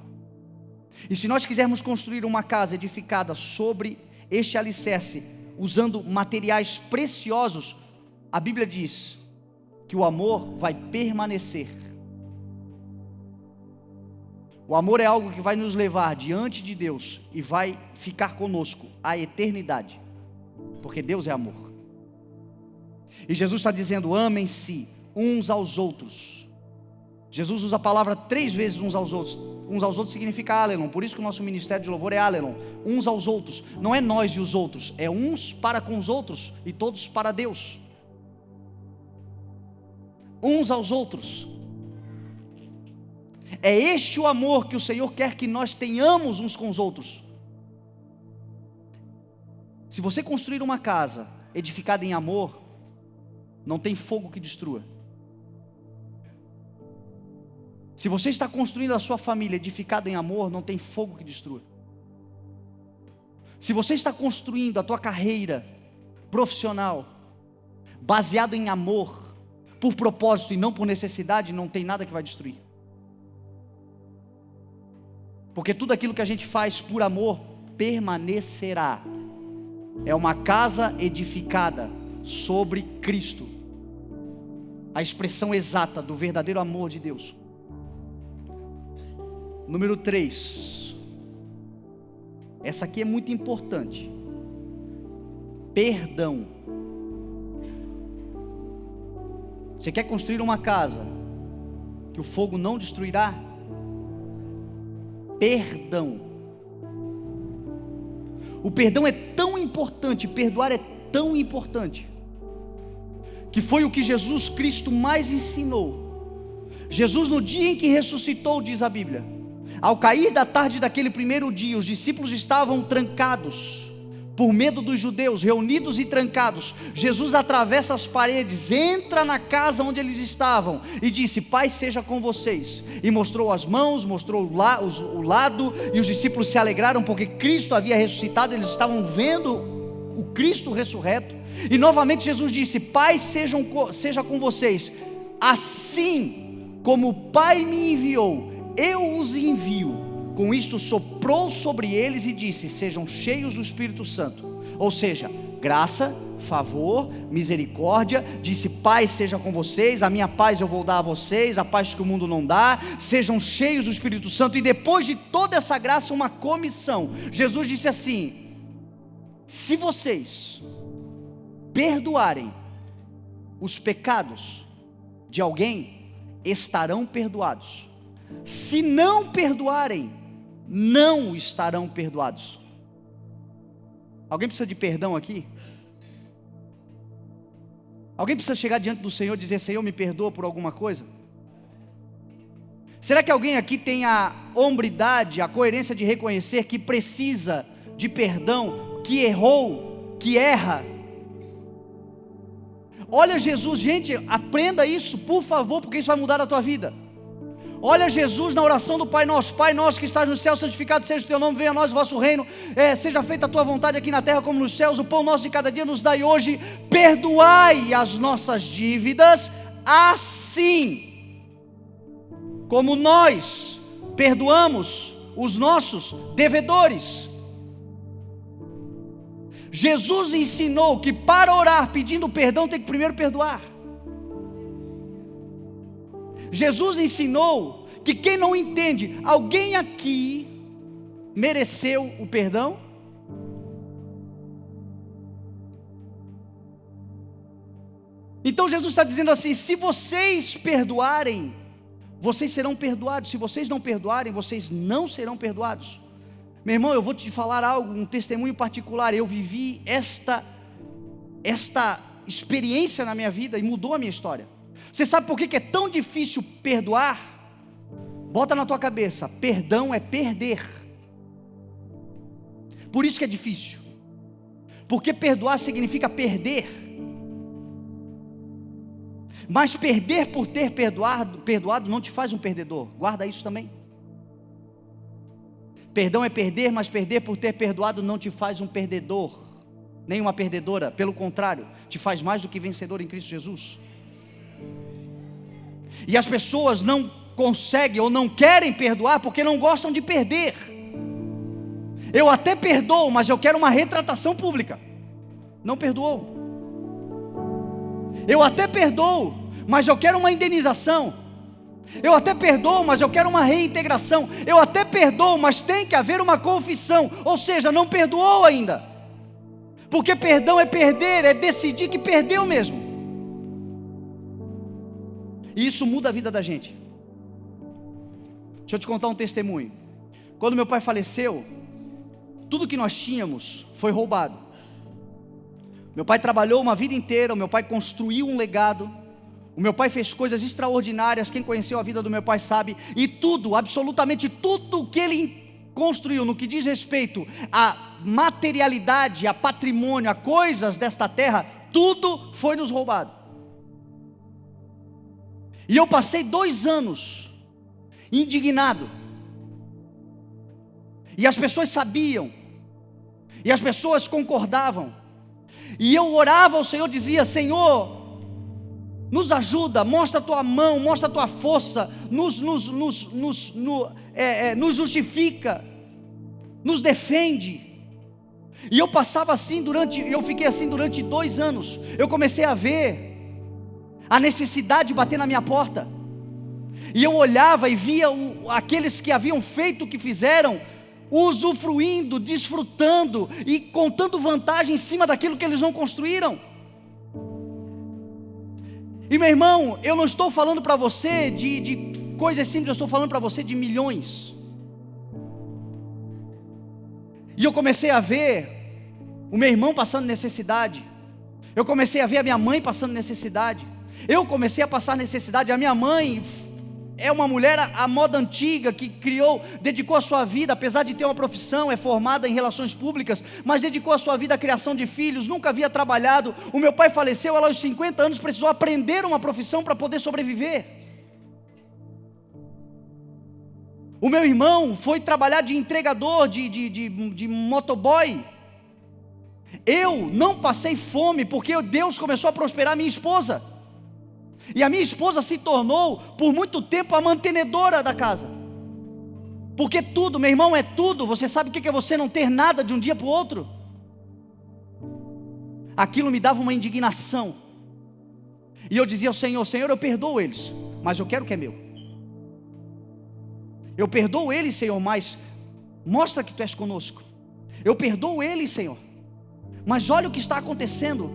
E se nós quisermos construir uma casa edificada sobre este alicerce, usando materiais preciosos, a Bíblia diz que o amor vai permanecer. O amor é algo que vai nos levar diante de Deus e vai ficar conosco a eternidade, porque Deus é amor. E Jesus está dizendo: amem-se uns aos outros. Jesus usa a palavra 3 vezes uns aos outros. Uns aos outros significa Aleluia. Por isso que o nosso ministério de louvor é Aleluia. Uns aos outros. Não é nós e os outros, é uns para com os outros e todos para Deus. Uns aos outros. É este o amor que o Senhor quer que nós tenhamos uns com os outros. Se você construir uma casa edificada em amor, não tem fogo que destrua. Se você está construindo a sua família edificada em amor, não tem fogo que destrua. Se você está construindo a tua carreira profissional baseado em amor, por propósito e não por necessidade, não tem nada que vai destruir. Porque tudo aquilo que a gente faz por amor permanecerá. É uma casa edificada sobre Cristo, a expressão exata do verdadeiro amor de Deus. Número 3, essa aqui é muito importante: perdão. Você quer construir uma casa que o fogo não destruirá? Perdão. O perdão é tão importante, perdoar é tão importante, que foi o que Jesus Cristo mais ensinou. Jesus, no dia em que ressuscitou, diz a Bíblia, ao cair da tarde daquele primeiro dia, os discípulos estavam trancados, por medo dos judeus, reunidos e trancados. Jesus atravessa as paredes, entra na casa onde eles estavam e disse: paz seja com vocês. E mostrou as mãos, mostrou o lado, e os discípulos se alegraram porque Cristo havia ressuscitado. Eles estavam vendo o Cristo ressurreto. E novamente Jesus disse: paz seja com vocês. Assim como o Pai me enviou, eu os envio. Com isto soprou sobre eles e disse: sejam cheios do Espírito Santo. Ou seja, graça, favor, misericórdia. Disse: paz seja com vocês, a minha paz eu vou dar a vocês, a paz que o mundo não dá. Sejam cheios do Espírito Santo. E depois de toda essa graça, uma comissão. Jesus disse assim: se vocês perdoarem os pecados de alguém, estarão perdoados. Se não perdoarem, não estarão perdoados. Alguém precisa de perdão aqui? Alguém precisa chegar diante do Senhor e dizer: Senhor, me perdoa por alguma coisa? Será que alguém aqui tem a hombridade, a coerência de reconhecer que precisa de perdão, que errou, que erra? Olha Jesus, gente, aprenda isso, por favor, porque isso vai mudar a tua vida. Olha Jesus na oração do Pai Nosso: Pai nosso que estás no céu, santificado seja o teu nome, venha a nós o vosso reino, seja feita a tua vontade aqui na terra como nos céus, o pão nosso de cada dia nos dai hoje, perdoai as nossas dívidas, assim como nós perdoamos os nossos devedores. Jesus ensinou que para orar pedindo perdão tem que primeiro perdoar. Jesus ensinou que quem não entende, alguém aqui mereceu o perdão? Então Jesus está dizendo assim: se vocês perdoarem, vocês serão perdoados. Se vocês não perdoarem, vocês não serão perdoados. Meu irmão, eu vou te falar algo, um testemunho particular. Eu vivi esta experiência na minha vida e mudou a minha história. Você sabe por que é tão difícil perdoar? Bota na tua cabeça: perdão é perder. Por isso que é difícil. Porque perdoar significa perder. Mas perder por ter perdoado não te faz um perdedor. Guarda isso também. Perdão é perder, mas perder por ter perdoado não te faz um perdedor, nem uma perdedora. Pelo contrário, te faz mais do que vencedor em Cristo Jesus. E as pessoas não conseguem ou não querem perdoar porque não gostam de perder. Eu até perdoo, mas eu quero uma retratação pública. Não perdoou. Eu até perdoo, mas eu quero uma indenização. Eu até perdoo, mas eu quero uma reintegração. Eu até perdoo, mas tem que haver uma confissão. Ou seja, não perdoou ainda. Porque perdão é perder, é decidir que perdeu mesmo. E isso muda a vida da gente. Deixa eu te contar um testemunho. Quando meu pai faleceu, tudo que nós tínhamos foi roubado. Meu pai trabalhou uma vida inteira, o meu pai construiu um legado, o meu pai fez coisas extraordinárias. Quem conheceu a vida do meu pai sabe. E tudo, absolutamente tudo que ele construiu no que diz respeito à materialidade, a patrimônio, a coisas desta terra, tudo foi nos roubado. E eu passei 2 anos indignado. E as pessoas sabiam, e as pessoas concordavam. E eu orava ao Senhor, dizia: Senhor, nos ajuda, mostra a tua mão, mostra a tua força, nos justifica, nos defende. E eu passava assim eu fiquei assim durante 2 anos. Eu comecei a ver a necessidade de bater na minha porta. E eu olhava e via aqueles que haviam feito o que fizeram, usufruindo, desfrutando e contando vantagem em cima daquilo que eles não construíram. E meu irmão, eu não estou falando para você de coisas simples, eu estou falando para você de milhões. E eu comecei a ver o meu irmão passando necessidade. Eu comecei a ver a minha mãe passando necessidade. Eu comecei a passar necessidade. A minha mãe é uma mulher à moda antiga, que dedicou a sua vida, apesar de ter uma profissão, é formada em relações públicas, mas dedicou a sua vida à criação de filhos, nunca havia trabalhado. O meu pai faleceu, ela aos 50 anos precisou aprender uma profissão para poder sobreviver. O meu irmão foi trabalhar de entregador, de motoboy. Eu não passei fome, porque Deus começou a prosperar a minha esposa. E a minha esposa se tornou, por muito tempo, a mantenedora da casa. Porque tudo, meu irmão, é tudo. Você sabe o que é você não ter nada de um dia para o outro? Aquilo me dava uma indignação. E eu dizia ao Senhor: Senhor, eu perdoo eles, mas eu quero o que é meu. Eu perdoo eles, Senhor, mas mostra que Tu és conosco. Eu perdoo eles, Senhor, mas olha o que está acontecendo.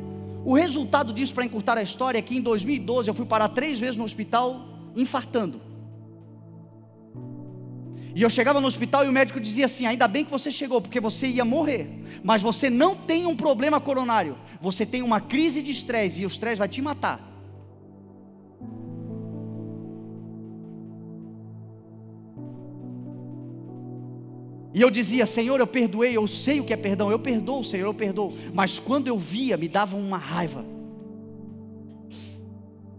O resultado disso, para encurtar a história, é que em 2012 eu fui parar 3 vezes no hospital, infartando. E eu chegava no hospital e o médico dizia assim: ainda bem que você chegou, porque você ia morrer, mas você não tem um problema coronário, você tem uma crise de estresse, e o estresse vai te matar. E eu dizia: Senhor, eu perdoei, eu sei o que é perdão, eu perdoo, Senhor, eu perdoo. Mas quando eu via, me dava uma raiva.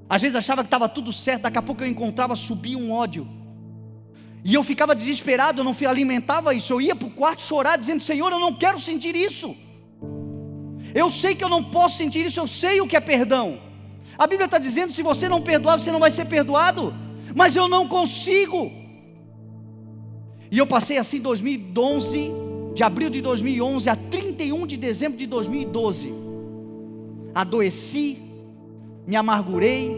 Às vezes achava que estava tudo certo, daqui a pouco eu encontrava, subia um ódio. E eu ficava desesperado, eu não alimentava isso. Eu ia para o quarto chorar, dizendo: Senhor, eu não quero sentir isso. Eu sei que eu não posso sentir isso, eu sei o que é perdão. A Bíblia está dizendo: se você não perdoar, você não vai ser perdoado. Mas eu não consigo. E eu passei assim 2011, de abril de 2011 a 31 de dezembro de 2012. Adoeci, me amargurei,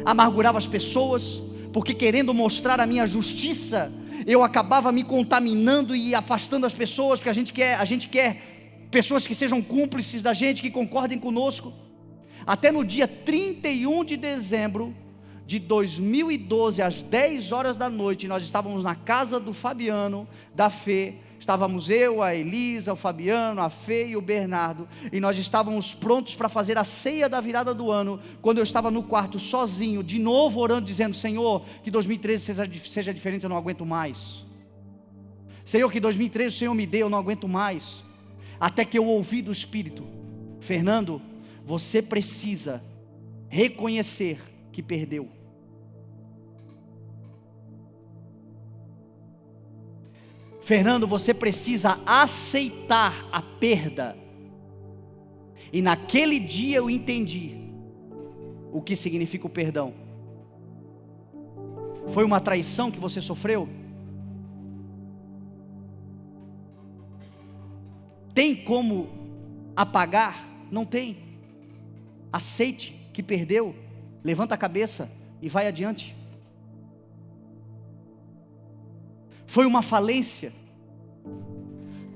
amargurava as pessoas, porque querendo mostrar a minha justiça, eu acabava me contaminando e afastando as pessoas, porque a gente quer pessoas que sejam cúmplices da gente, que concordem conosco. Até no dia 31 de dezembro de 2012, às 10 horas da noite, nós estávamos na casa do Fabiano, da Fê. Estávamos eu, a Elisa, o Fabiano, a Fê e o Bernardo, e nós estávamos prontos para fazer a ceia da virada do ano, quando eu estava no quarto sozinho, de novo orando, dizendo: Senhor, que 2013 seja diferente, eu não aguento mais. Senhor, que 2013 o Senhor me dê, eu não aguento mais. Até que eu ouvi do Espírito: Fernando, você precisa reconhecer que perdeu. Fernando, você precisa aceitar a perda. E naquele dia eu entendi o que significa o perdão. Foi uma traição que você sofreu? Tem como apagar? Não tem. Aceite que perdeu, levanta a cabeça e vai adiante. Foi uma falência?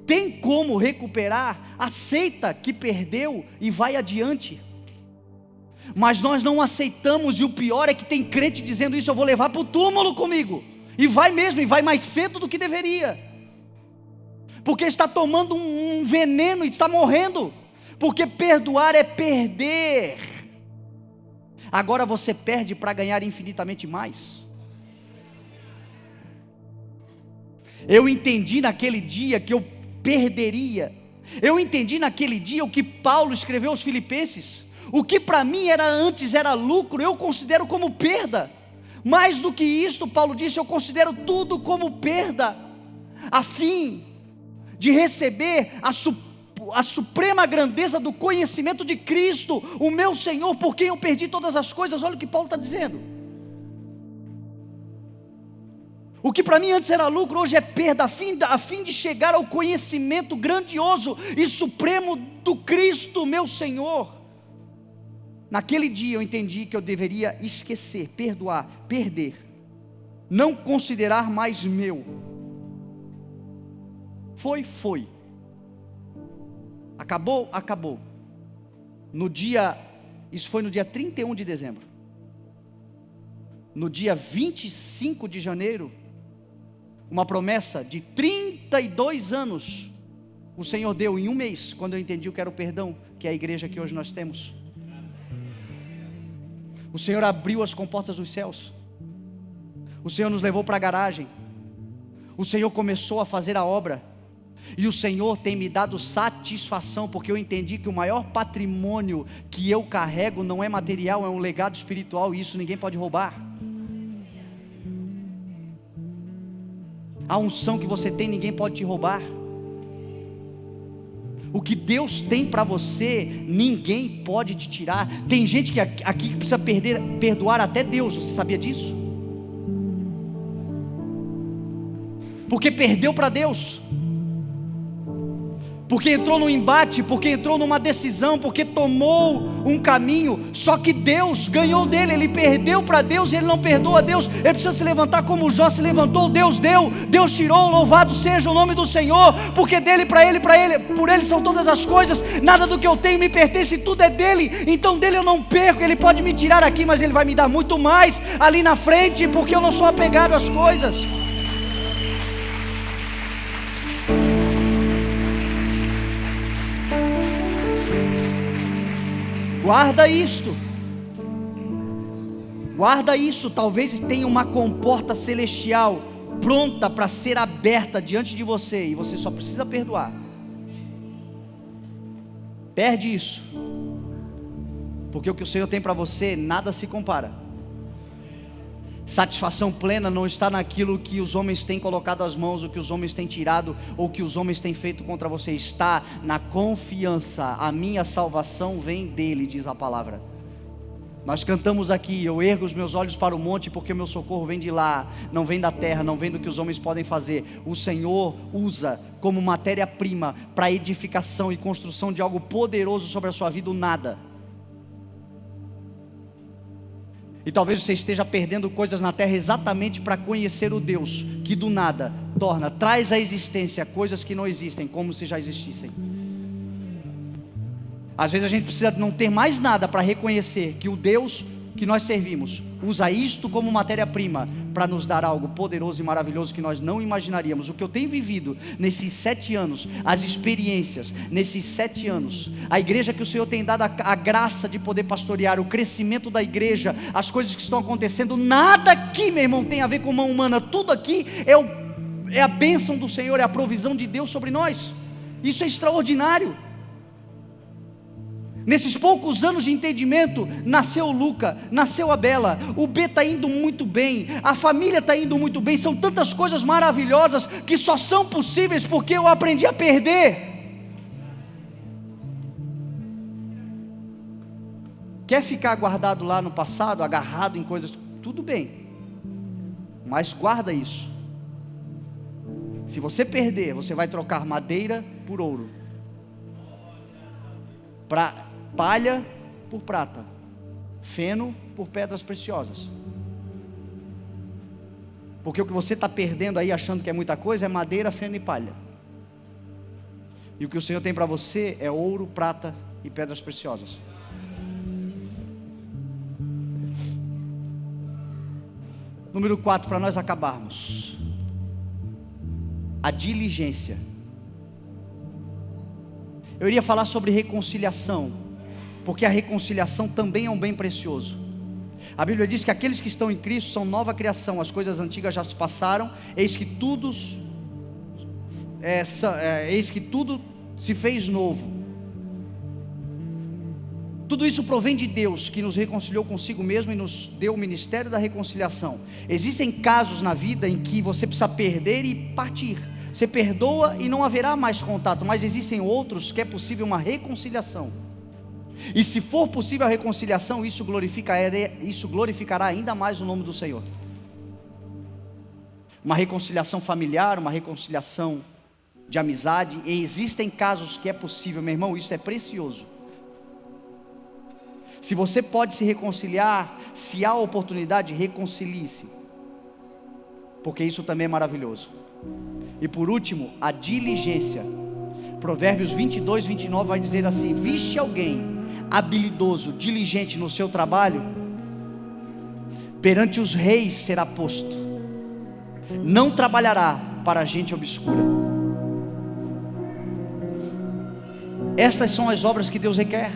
Tem como recuperar? Aceita que perdeu e vai adiante. Mas nós não aceitamos, e o pior é que tem crente dizendo isso: eu vou levar para o túmulo comigo, e vai mesmo, e vai mais cedo do que deveria, porque está tomando um veneno e está morrendo, porque perdoar é perder. Agora você perde para ganhar infinitamente mais. Eu entendi naquele dia que eu perderia. Eu entendi naquele dia o que Paulo escreveu aos Filipenses: o que para mim antes era lucro, eu considero como perda. Mais do que isto, Paulo disse: eu considero tudo como perda, a fim de receber a suprema grandeza do conhecimento de Cristo, o meu Senhor, por quem eu perdi todas as coisas. Olha o que Paulo está dizendo. O que para mim antes era lucro, hoje é perda, a fim de chegar ao conhecimento grandioso e supremo do Cristo, meu Senhor. Naquele dia eu entendi que eu deveria esquecer, perdoar, perder, não considerar mais meu. Foi. Acabou. Isso foi no dia 31 de dezembro. No dia 25 de janeiro, uma promessa de 32 anos, o Senhor deu em um mês, quando eu entendi o que era o perdão, que é a igreja que hoje nós temos. O Senhor abriu as comportas dos céus. O Senhor nos levou para a garagem. O Senhor começou a fazer a obra. E o Senhor tem me dado satisfação, porque eu entendi que o maior patrimônio que eu carrego não é material, é um legado espiritual, e isso ninguém pode roubar. A unção que você tem, ninguém pode te roubar. O que Deus tem para você, ninguém pode te tirar. Tem gente que aqui precisa perdoar até Deus, você sabia disso? Porque perdeu para Deus. porque entrou num embate, porque entrou numa decisão, porque tomou um caminho, só que Deus ganhou dele, ele perdeu para Deus e ele não perdoa a Deus. Ele precisa se levantar como Jó se levantou. Deus deu, Deus tirou, louvado seja o nome do Senhor, porque dele, para ele, por ele são todas as coisas, nada do que eu tenho me pertence, tudo é dele, então dele eu não perco. Ele pode me tirar aqui, mas ele vai me dar muito mais ali na frente, porque eu não sou apegado às coisas. Guarda isto, guarda isso. Talvez tenha uma comporta celestial pronta para ser aberta diante de você, e você só precisa perdoar. Perde isso, porque o que o Senhor tem para você, nada se compara. Satisfação plena não está naquilo que os homens têm colocado as mãos, o que os homens têm tirado, ou o que os homens têm feito contra você. Está na confiança. A minha salvação vem dele, diz a palavra. Nós cantamos aqui: eu ergo os meus olhos para o monte, porque o meu socorro vem de lá, não vem da terra, não vem do que os homens podem fazer. O Senhor usa como matéria-prima para edificação e construção de algo poderoso sobre a sua vida, o nada. E talvez você esteja perdendo coisas na terra exatamente para conhecer o Deus que do nada traz à existência coisas que não existem, como se já existissem. Às vezes a gente precisa não ter mais nada para reconhecer que o Deus que nós servimos usa isto como matéria-prima para nos dar algo poderoso e maravilhoso que nós não imaginaríamos. O que eu tenho vivido nesses 7 anos, as experiências nesses 7 anos, a igreja que o Senhor tem dado a graça de poder pastorear, o crescimento da igreja, as coisas que estão acontecendo, nada aqui, meu irmão, tem a ver com mão humana. Tudo aqui é a bênção do Senhor, é a provisão de Deus sobre nós. Isso é extraordinário. Nesses poucos anos de entendimento, nasceu o Luca, nasceu a Bela, o B está indo muito bem, a família está indo muito bem. São tantas coisas maravilhosas que só são possíveis porque eu aprendi a perder. Quer ficar guardado lá no passado, agarrado em coisas? Tudo bem, mas guarda isso. Se você perder, você vai trocar madeira por ouro, palha por prata, feno por pedras preciosas. Porque o que você está perdendo aí, achando que é muita coisa, é madeira, feno e palha. E o que o Senhor tem para você é ouro, prata e pedras preciosas. Número 4, para nós acabarmos: a diligência. Eu iria falar sobre reconciliação, porque a reconciliação também é um bem precioso. A Bíblia diz que aqueles que estão em Cristo são nova criação, as coisas antigas já se passaram, eis que tudo se fez novo. Tudo isso provém de Deus, que nos reconciliou consigo mesmo e nos deu o ministério da reconciliação. Existem casos na vida em que você precisa perder e partir. Você perdoa e não haverá mais contato, mas existem outros que é possível uma reconciliação. E se for possível a reconciliação, isso glorificará ainda mais o nome do Senhor. Uma reconciliação familiar, uma reconciliação de amizade, e existem casos que é possível, meu irmão, isso é precioso. Se você pode se reconciliar, se há oportunidade, reconcilie-se, porque isso também é maravilhoso. E por último, a diligência. Provérbios 22, 29 vai dizer assim: viste alguém habilidoso, diligente no seu trabalho, perante os reis será posto, não trabalhará para gente obscura. Essas são as obras que Deus requer.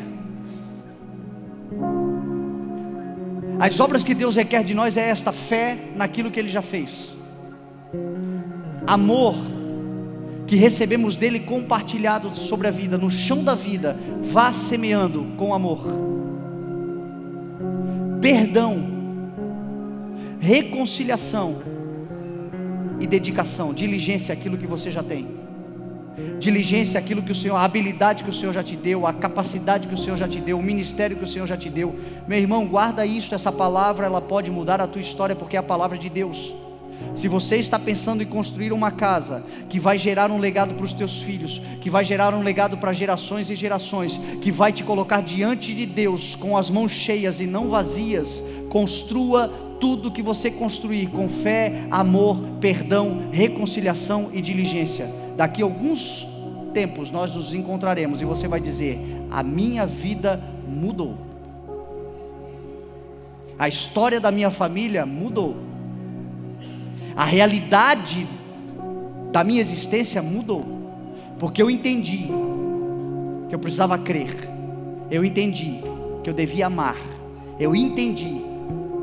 As obras que Deus requer de nós é esta fé naquilo que Ele já fez, amor que recebemos dele compartilhado sobre a vida, no chão da vida. Vá semeando com amor, perdão, reconciliação e dedicação. Diligência aquilo que você já tem, diligência aquilo que o Senhor, a habilidade que o Senhor já te deu, a capacidade que o Senhor já te deu, o ministério que o Senhor já te deu. Meu irmão, guarda isto, essa palavra ela pode mudar a tua história, porque é a palavra de Deus. Se você está pensando em construir uma casa que vai gerar um legado para os teus filhos, que vai gerar um legado para gerações e gerações, que vai te colocar diante de Deus com as mãos cheias e não vazias, construa tudo que você construir com fé, amor, perdão, reconciliação e diligência. Daqui a alguns tempos nós nos encontraremos e você vai dizer: a minha vida mudou, a história da minha família mudou, a realidade da minha existência mudou, porque eu entendi que eu precisava crer, eu entendi que eu devia amar, eu entendi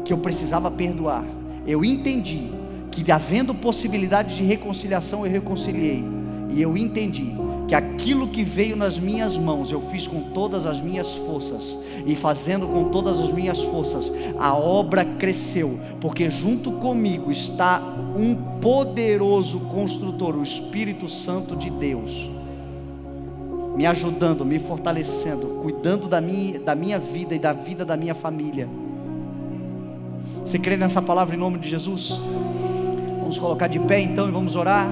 que eu precisava perdoar, eu entendi que havendo possibilidade de reconciliação eu reconciliei, e eu entendi que aquilo que veio nas minhas mãos eu fiz com todas as minhas forças, e fazendo com todas as minhas forças, a obra cresceu, porque junto comigo está um poderoso construtor, o Espírito Santo de Deus, me ajudando, me fortalecendo, cuidando da minha vida e da vida da minha família. Você crê nessa palavra em nome de Jesus? Vamos colocar de pé então e vamos orar.